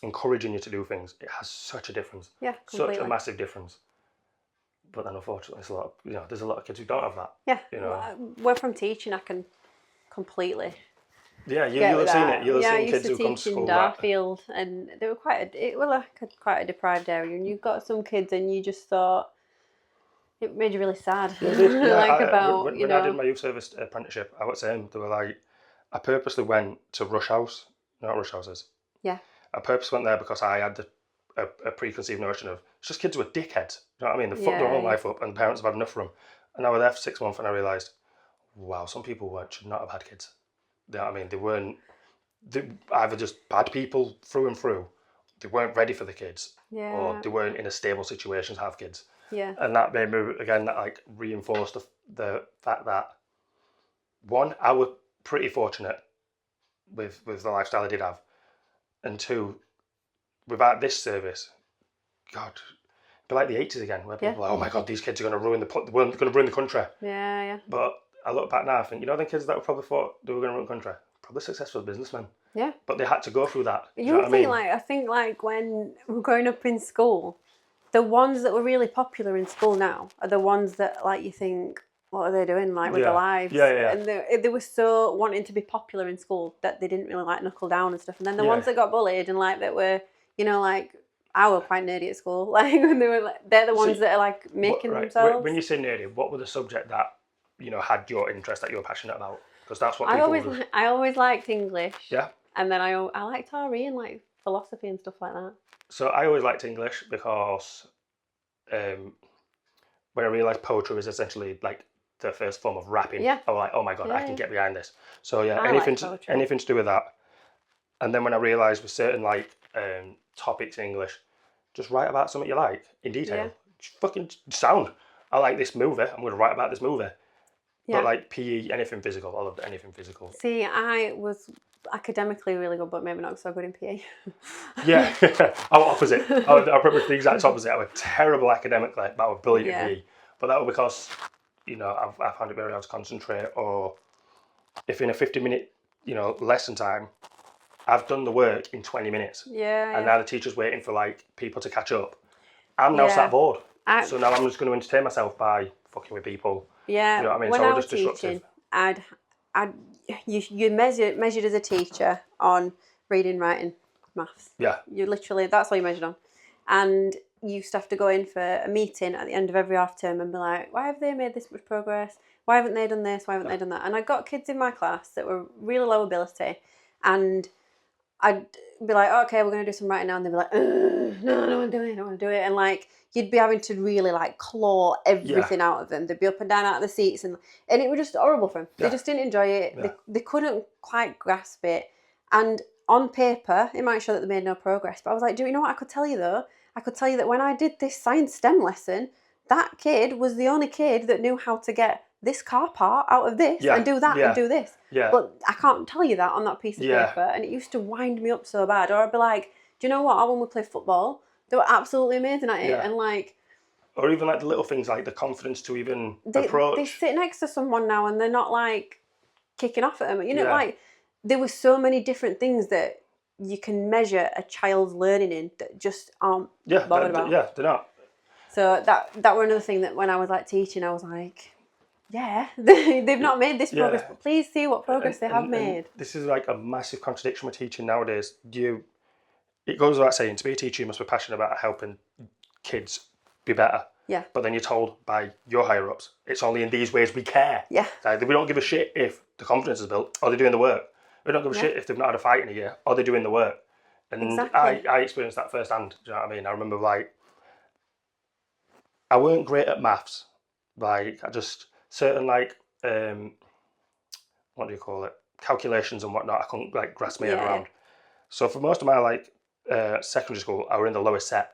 encouraging you to do things, it has such a difference. Yeah, completely. Such a massive difference. But then unfortunately, there's a lot of kids who don't have that. Yeah. You know. Well, from teaching, I can completely. Yeah, you'll have seen it. You'll have seen kids who come to school. I used to teach in Darfield, and they were quite a deprived area, and you've got some kids, and you just thought it made you really sad. When I did my youth service apprenticeship, I was saying they were like, I purposely went to Rush House. You know what Rush House is? Yeah. I purposely went there because I had a preconceived notion of it's just kids who are dickheads. You know what I mean? They fucked their whole life up, and parents have had enough for them. And I was there for 6 months, and I realised, wow, some people should not have had kids. You know what I mean? They either just bad people through and through. They weren't ready for the kids, or they weren't in a stable situation to have kids. Yeah. And that made me again that like reinforced the fact that one, I was pretty fortunate with the lifestyle I did have, and two, without this service, God, it'd be like the 80s again, where people are like, oh my God, these kids are going to ruin the country. Yeah. But I look back now, I think, the kids that were probably thought they were going to run the country, probably successful businessmen. Yeah. But they had to go through that. You would think, I think when we were growing up in school, the ones that were really popular in school now are the ones that, like, you think, what are they doing, like, with their lives? Yeah. And they were so wanting to be popular in school that they didn't really, like, knuckle down and stuff. And then the ones that got bullied and, like, that were, like, I was quite nerdy at school. Like, when they're the ones that are, like, making themselves. When you say nerdy, what were the subject that, had your interest, that you were passionate about? Because that's what I always liked English. Yeah. And then I liked RE and, like, philosophy and stuff like that. So I always liked English because when I realised poetry was essentially like the first form of rapping, I was like, oh my God, I can get behind this. So anything to do with that. And then when I realised with certain like topics in English, just write about something you like in detail. Just fucking sound. I like this movie, I'm going to write about this movie. Yeah. But like PE, anything physical, I loved anything physical. See, I was academically really good, but maybe not so good in PE. Yeah, I was opposite. I was pretty much the exact opposite. I was terrible academically, but I was brilliant at PE. But that was because, I found it very hard to concentrate, or if in a 50-minute, lesson time, I've done the work in 20 minutes. Yeah. And now the teacher's waiting for like people to catch up. I'm now sat bored. So now I'm just going to entertain myself by fucking with people. Yeah. You know what I mean? When so I I'm was just teaching, disruptive. you measured as a teacher on reading, writing, maths. Yeah. You literally, that's all you measured on. And you used to have to go in for a meeting at the end of every half term and be like, why have they made this much progress? Why haven't they done this? Why haven't they done that? And I got kids in my class that were really low ability, and I'd be like, okay, we're going to do some writing now. And they'd be like, no, I don't want to do it. And like, you'd be having to really like claw everything out of them. They'd be up and down out of the seats. And it was just horrible for them. Yeah. They just didn't enjoy it. Yeah. They couldn't quite grasp it. And on paper, it might show that they made no progress. But I was like, do you know what I could tell you though? I could tell you that when I did this science STEM lesson, that kid was the only kid that knew how to get this car part out of this and do that and do this. Yeah. But I can't tell you that on that piece of paper. And it used to wind me up so bad. Or I'd be like, do you know what? When we play football, they were absolutely amazing at it. And like... Or even like the little things like the confidence to even approach. They sit next to someone now and they're not like kicking off at them. Like there were so many different things that you can measure a child's learning in that just aren't bothered about. Yeah, they're not. So that were another thing that when I was like teaching, I was like, yeah, they've not made this progress, but please see what progress they have made. This is like a massive contradiction with teaching nowadays. it goes without saying, to be a teacher, you must be passionate about helping kids be better. Yeah. But then you're told by your higher ups, it's only in these ways we care. Yeah. Like, we don't give a shit if the confidence is built or they're doing the work. We don't give a shit if they've not had a fight in a year or they're doing the work. And exactly. I experienced that firsthand. Do you know what I mean? I remember, like, I weren't great at maths. Like, I just, certain, like, what do you call it? Calculations and whatnot, I couldn't, like, grasp my head around. So for most of my, like, secondary school, I were in the lowest set.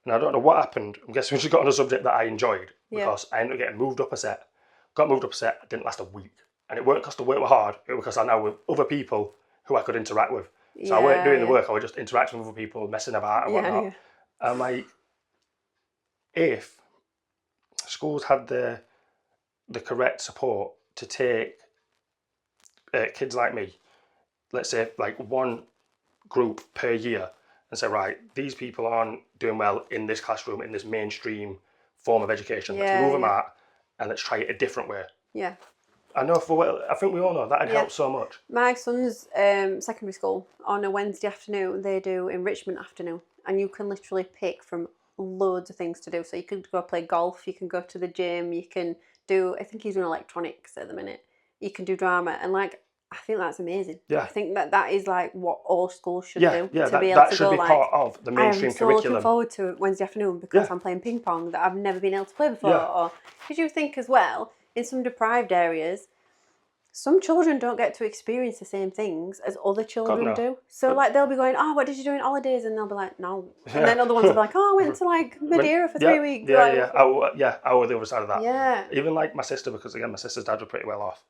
And I don't know what happened. I'm guessing we just got on a subject that I enjoyed because I ended up getting moved up a set. Got moved up a set, it didn't last a week. And it weren't because the work were hard, it was because I now with other people who I could interact with. So I weren't doing the work, I was just interacting with other people, messing about and whatnot. And like, if schools had the correct support to take kids like me, let's say like one group per year, and say, right, these people aren't doing well in this classroom, in this mainstream form of education. Let's move them out and let's try it a different way. Yeah. I think we all know that'd help so much. My son's secondary school, on a Wednesday afternoon, they do enrichment afternoon, and you can literally pick from loads of things to do. So you can go play golf, you can go to the gym, you can do, I think he's doing electronics at the minute, you can do drama, and like, I think that's amazing. I think that is like what all schools should do. To be able that to should go, be like, part of the mainstream curriculum. I'm so looking forward to Wednesday afternoon because I'm playing ping pong that I've never been able to play before. Or because you think as well, in some deprived areas, some children don't get to experience the same things as other children do. So like, they'll be going, oh, what did you do in holidays? And they'll be like, no. And then other ones will be like, oh, I went to like Madeira for 3 weeks. I was the other side of that. Yeah. Even like my sister, because again, my sister's dad was pretty well off.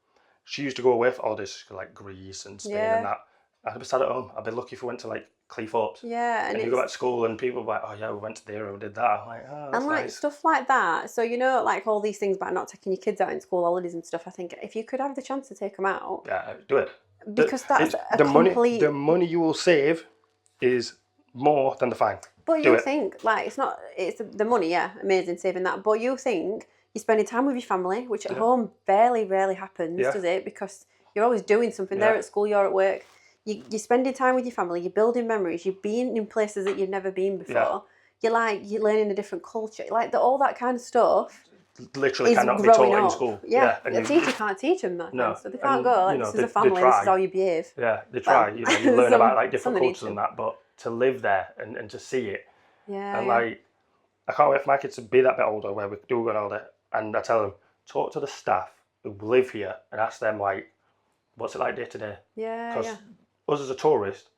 She used to go away for holidays, she could like Greece and Spain and that. I'd be sat at home. I'd be lucky if we went to like Cleethorpes. Yeah, and you go back to school and people were like, oh yeah, we went to there and we did that. I'm like, oh, that's and like nice. Stuff like that. So you know, like all these things about not taking your kids out in school holidays and stuff. I think if you could have the chance to take them out, do it. Because that's the money you will save is more than the fine. But you think like it's the money, amazing saving that. But you think you're spending time with your family, which at home rarely happens, does it? Because you're always doing something. They're at school, you're at work. You're spending time with your family. You're building memories. You're being in places that you've never been before. You're learning a different culture. Like all that kind of stuff. Literally cannot be taught in school. Yeah, and a teacher can't teach them that. No, so they can't go. Like, this is a family. This is how you behave. Yeah, they try. You learn about like different cultures and that, but to live there and to see it. Yeah. And like, I can't wait for my kids to be that bit older, where we do go on holiday, and I tell them, talk to the staff who live here and ask them like, what's it like day to day? Yeah. Because us as a tourist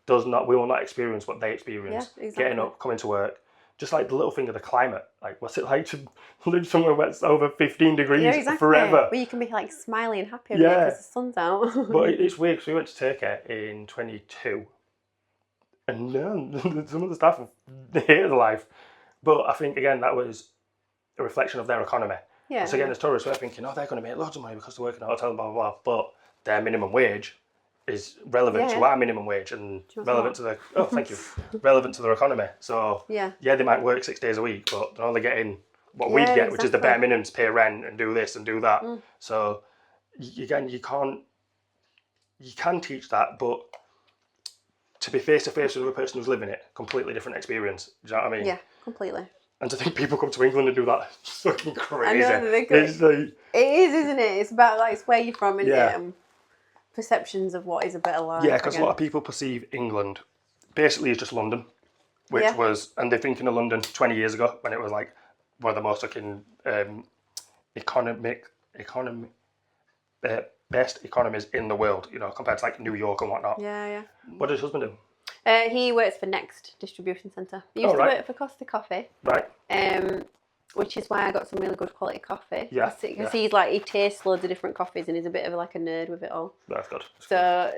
we will not experience what they experience. Yeah, exactly. Getting up, coming to work. Just like the little thing of the climate, like what's it like to live somewhere where it's over 15 degrees forever? Where you can be like smiling and happy because the sun's out. But it's weird because we went to Turkey in 22, and some of the staff hated life. But I think again that was a reflection of their economy. Yeah. So again, as tourists, we're thinking, oh, they're going to make loads of money because they're working at a hotel, blah blah blah. But their minimum wage is relevant to our minimum wage and relevant to the relevant to their economy. So they might work 6 days a week, but they're only getting what we get, which is the bare minimum to pay rent and do this and do that. So again, you can teach that, but to be face to face with a person who's living it, completely different experience. Do you know what I mean? Yeah, completely. And to think people come to England and do that, it's fucking crazy. I know, it is, isn't it? It's about like, it's where you're from and perceptions of what is a better life. Yeah, because a lot of people perceive England basically as just London, which was, and they're thinking of London 20 years ago when it was like one of the most fucking best economies in the world, you know, compared to like New York and whatnot. Yeah. What does your husband do? He works for Next Distribution Centre. He used to work for Costa Coffee. Right. Which is why I got some really good quality coffee. Yeah. Because he tastes loads of different coffees and he's a bit of like a nerd with it all. That's good. So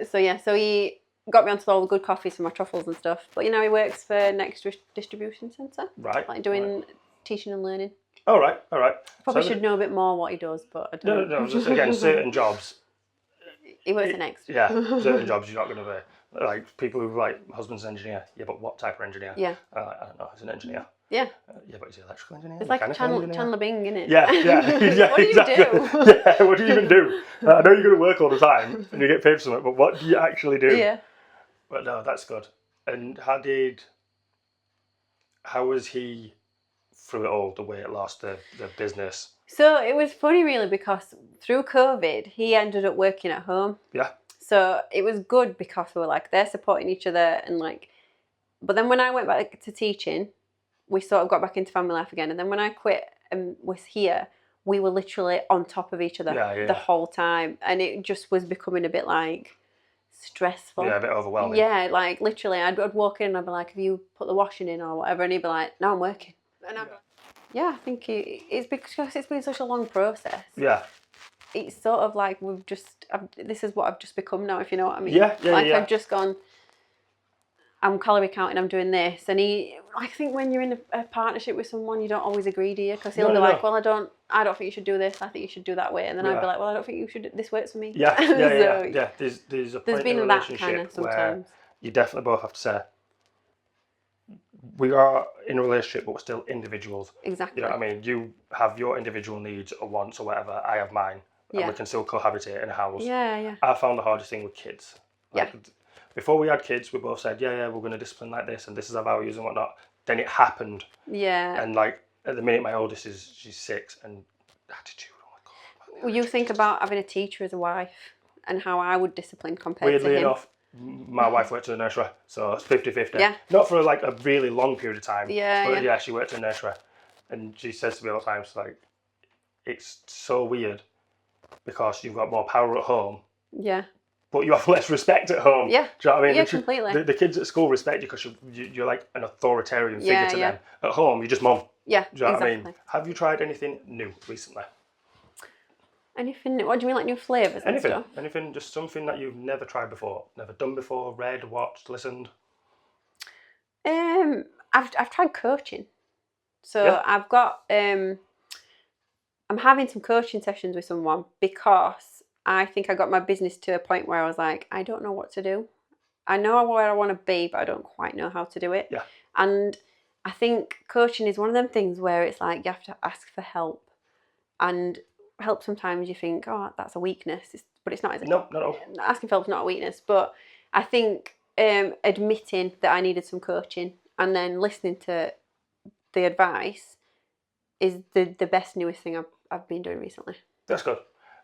he got me onto all the good coffees for my truffles and stuff. But he works for Next Distribution Centre. Right. Like doing teaching and learning. All right. Probably should know a bit more what he does, but I don't know. No, just again, certain jobs. He works at Next. Yeah, certain jobs you're not going to be. Like people who like, my husband's an engineer. Yeah, but what type of engineer? Yeah. I don't know, he's an engineer. Yeah. Yeah, but he's an electrical engineer. It's like Chandler Bing, isn't it? Yeah. What do you do? Yeah, what do you even do? I know you're going to work all the time and you get paid for something, but what do you actually do? Yeah. But no, that's good. And how was he through it all, the weight loss, the business? So it was funny really because through COVID, he ended up working at home. Yeah. So it was good because we were like, they're supporting each other and like, but then when I went back to teaching, we sort of got back into family life again. And then when I quit and was here, we were literally on top of each other the whole time. And it just was becoming a bit like stressful. Yeah, a bit overwhelming. Yeah, like literally I'd walk in and I'd be like, have you put the washing in or whatever? And he'd be like, no, I'm working. And I'd be like, yeah, I think it's because it's been such a long process. Yeah. It's sort of like this is what I've just become now, if you know what I mean. Yeah. I've just gone, I'm calorie counting, I'm doing this. And I think when you're in a partnership with someone, you don't always agree, do you? Because he'll be like, well, I don't think you should do this. I think you should do that way. And then I'd be like, well, I don't think you should. This works for me. Yeah. Yeah. There's a point in a relationship kind of sometimes where you definitely both have to say, we are in a relationship, but we're still individuals. Exactly. You know what I mean? You have your individual needs or wants or whatever. I have mine. And we can still cohabitate in a house. Yeah. I found the hardest thing with kids. Before we had kids, we both said, we're going to discipline like this, and this is our values and whatnot. Then it happened. Yeah. And like at the minute, my oldest she's 6, and attitude. Oh my God. Well, you think about having a teacher as a wife and how I would discipline compared to him. Weirdly enough, my wife worked in a nursery, so it's 50-50. Yeah. Not for like a really long period of time. Yeah. But she worked in a nursery, and she says to me all the time, it's like, it's so weird because you've got more power at home. Yeah. But you have less respect at home. Yeah. Do you know what I mean? Yeah, completely. The kids at school respect you because you're like an authoritarian figure to them. At home, you're just mum. Yeah, do you know what I mean? Have you tried anything new recently? Anything? What do you mean, like new flavours and stuff? Anything, just something that you've never tried before, never done before, read, watched, listened? I've tried coaching. So I've got I'm having some coaching sessions with someone because I think I got my business to a point where I was like, I don't know what to do. I know where I want to be, but I don't quite know how to do it. Yeah. And I think coaching is one of them things where it's like you have to ask for help. And help sometimes you think, oh, that's a weakness. But it's not, is it? No, not at all. Asking for help is not a weakness. But I think admitting that I needed some coaching and then listening to the advice is the best, newest thing I've been doing recently. That's good.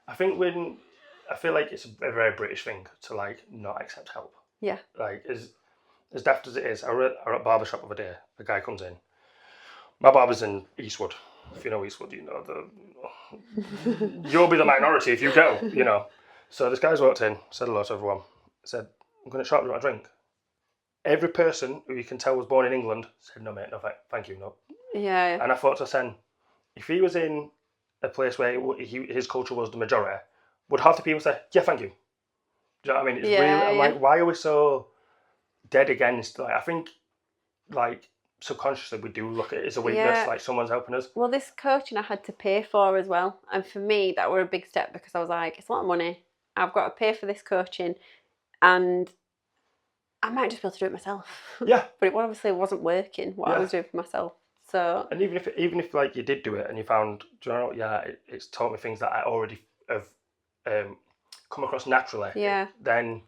I feel like it's a very British thing to like not accept help. Yeah. Like as daft as it is, I was at a barber shop the other day. A guy comes in. My barber's in Eastwood. If you know Eastwood, you know you'll be the minority if you go. You know. So this guy's walked in, said hello to everyone. Said, "I'm going to shop. Do you want a drink?" Every person who you can tell was born in England said, "No, mate, no, thank you, no." Yeah. And I thought to myself, if he was in a place where his culture was the majority, would half the people say, "Yeah, thank you"? Do you know what I mean? It's really, I'm like, why are we so dead against? Like, I think, like, subconsciously we do look at it as a weakness, like someone's helping us. Well, this coaching I had to pay for as well, and for me that were a big step because I was like, it's a lot of money. I've got to pay for this coaching, and I might just be able to do it myself. Yeah. But it obviously wasn't working what I was doing for myself. So. And even if like you did do it and you found, do you know what, it's taught me things that I already have come across naturally. Yeah. Then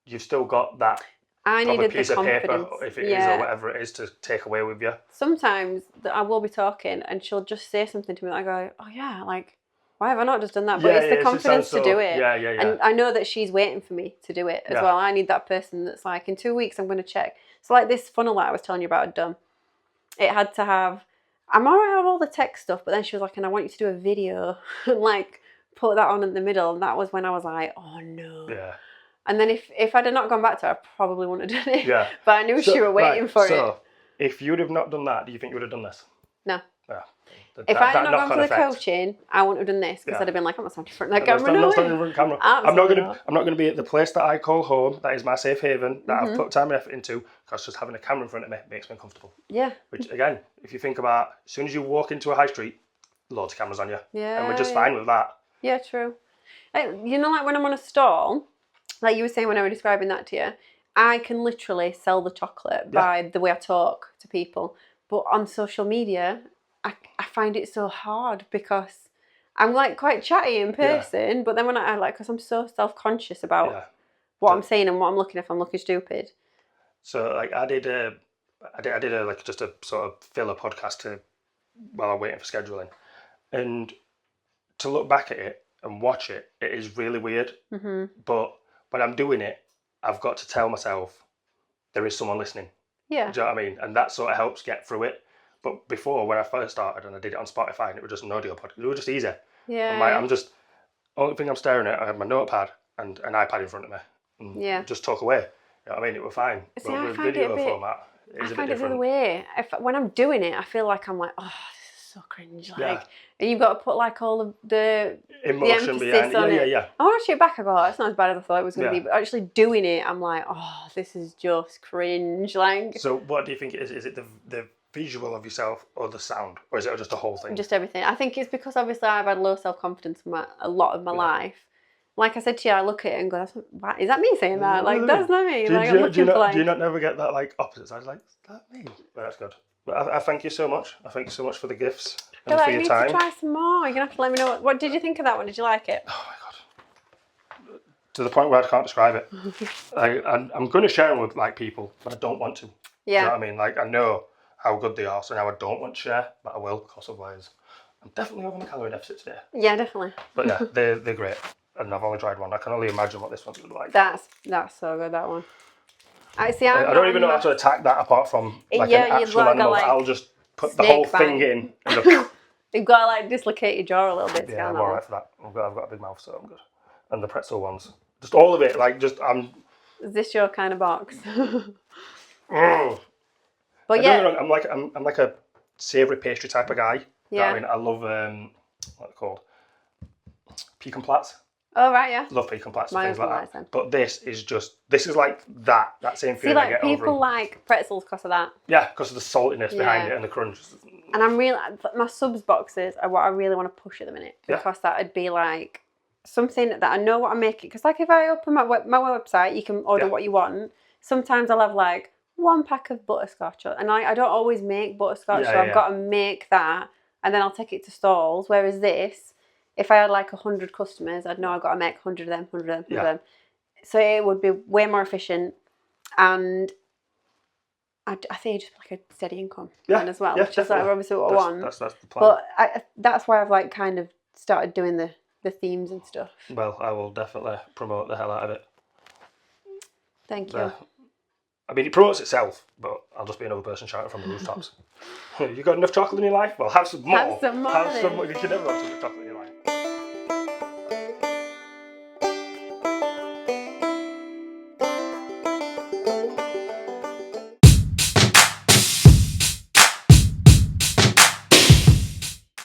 you've still got that. I needed piece the of confidence. paper, if it is or whatever it is, to take away with you. Sometimes I will be talking and she'll just say something to me. I go, oh yeah, like why have I not just done that? But it's the confidence to do it. Yeah. And I know that she's waiting for me to do it as well. I need that person that's like, in 2 weeks I'm going to check. So like this funnel that I was telling you about, I'd done. It had to have, I'm alright with all the tech stuff, but then she was like, and I want you to do a video and like put that on in the middle. And that was when I was like, oh no. Yeah. And then if I'd have not gone back to her, I probably wouldn't have done it. Yeah. But I knew she were waiting for it. So, if you would have not done that, do you think you would have done this? No. Yeah. If I had not gone for the coaching, I wouldn't have done this because I'd have been like, I'm not standing in front of that camera. I'm not standing in front of the camera. I'm not going to be at the place that I call home. That is my safe haven that I've put time and effort into. Because just having a camera in front of me makes me uncomfortable. Yeah. Which again, if you think about, as soon as you walk into a high street, loads of cameras on you. Yeah. And we're just fine with that. Yeah, true. You know, like when I'm on a stall, like you were saying when I was describing that to you, I can literally sell the chocolate by the way I talk to people. But on social media, I find it so hard because I'm like quite chatty in person, but then when I like, because I'm so self-conscious about what I'm saying and what I'm looking if I'm looking stupid. So like I did a like just a sort of filler podcast while I'm waiting for scheduling, and to look back at it and watch it, it is really weird. Mm-hmm. But when I'm doing it, I've got to tell myself there is someone listening. Yeah. Do you know what I mean? And that sort of helps get through it. But before, when I first started and I did it on Spotify and it was just an audio podcast, it was just easy. Yeah. I'm just, only thing I'm staring at, I have my notepad and an iPad in front of me. And just talk away. You know what I mean? It was fine. See, but with video format, it is a bit different. I find it the other way. When I'm doing it, I feel like I'm like, oh, this is so cringe. Like, and you've got to put like all of the emotion behind it. Yeah. I watch it back, I go, oh, it's not as bad as I thought it was going to be. But actually doing it, I'm like, oh, this is just cringe. Like. So what do you think it is? Is it the visual of yourself or the sound? Or is it just a whole thing? Just everything. I think it's because obviously I've had low self-confidence for a lot of my life. Like I said to you, I look at it and go, is that me saying that? Like, that's not me. Do you not never get that like opposite side? Like, is that me? Well, that's good. But I thank you so much. I thank you so much for the gifts and for your time. I need to try some more. You're going to have to let me know. What did you think of that one? Did you like it? Oh my God. To the point where I can't describe it. I'm going to share them with like people, but I don't want to. Yeah. Do you know what I mean? Like, I know how good they are, so now I don't want to share, but I will because otherwise I'm definitely having a calorie deficit today. Yeah, definitely. But yeah, they're great. And I've only tried one. I can only imagine what this one's going to be like. That's so good, that one. I don't even know how to attack that apart from like an actual animal. Like I'll just put the whole thing in. And you've got to like dislocate your jaw a little bit. Yeah, I'm alright for that. I've got a big mouth, so I'm good. And the pretzel ones, just all of it. Like Is this your kind of box? But yeah, I'm like a savoury pastry type of guy. Yeah. I mean, I love what they're called, pecan plats. Oh right, yeah. Love pecan plats and things like that. But this is like that same feeling I get over. People like pretzels because of that. Yeah, because of the saltiness behind it and the crunch. And my subs boxes are what I really want to push at the minute because that would be like something that I know what I'm making. Because like if I open my website, you can order what you want. Sometimes I'll have like 1 pack of butterscotch, and I don't always make butterscotch, so I've got to make that, and then I'll take it to stalls. Whereas this, if I had like 100 customers, I'd know I've got to make 100 of them, 100 of them. So it would be way more efficient, and I think just like a steady income as well, which is like obviously what I want. That's the plan. But that's why I've like kind of started doing the themes and stuff. Well, I will definitely promote the hell out of it. Thank you. I mean, it promotes itself, but I'll just be another person shouting from the rooftops. You got enough chocolate in your life? Well, have some more. Have some more. You can never have too much chocolate in your life.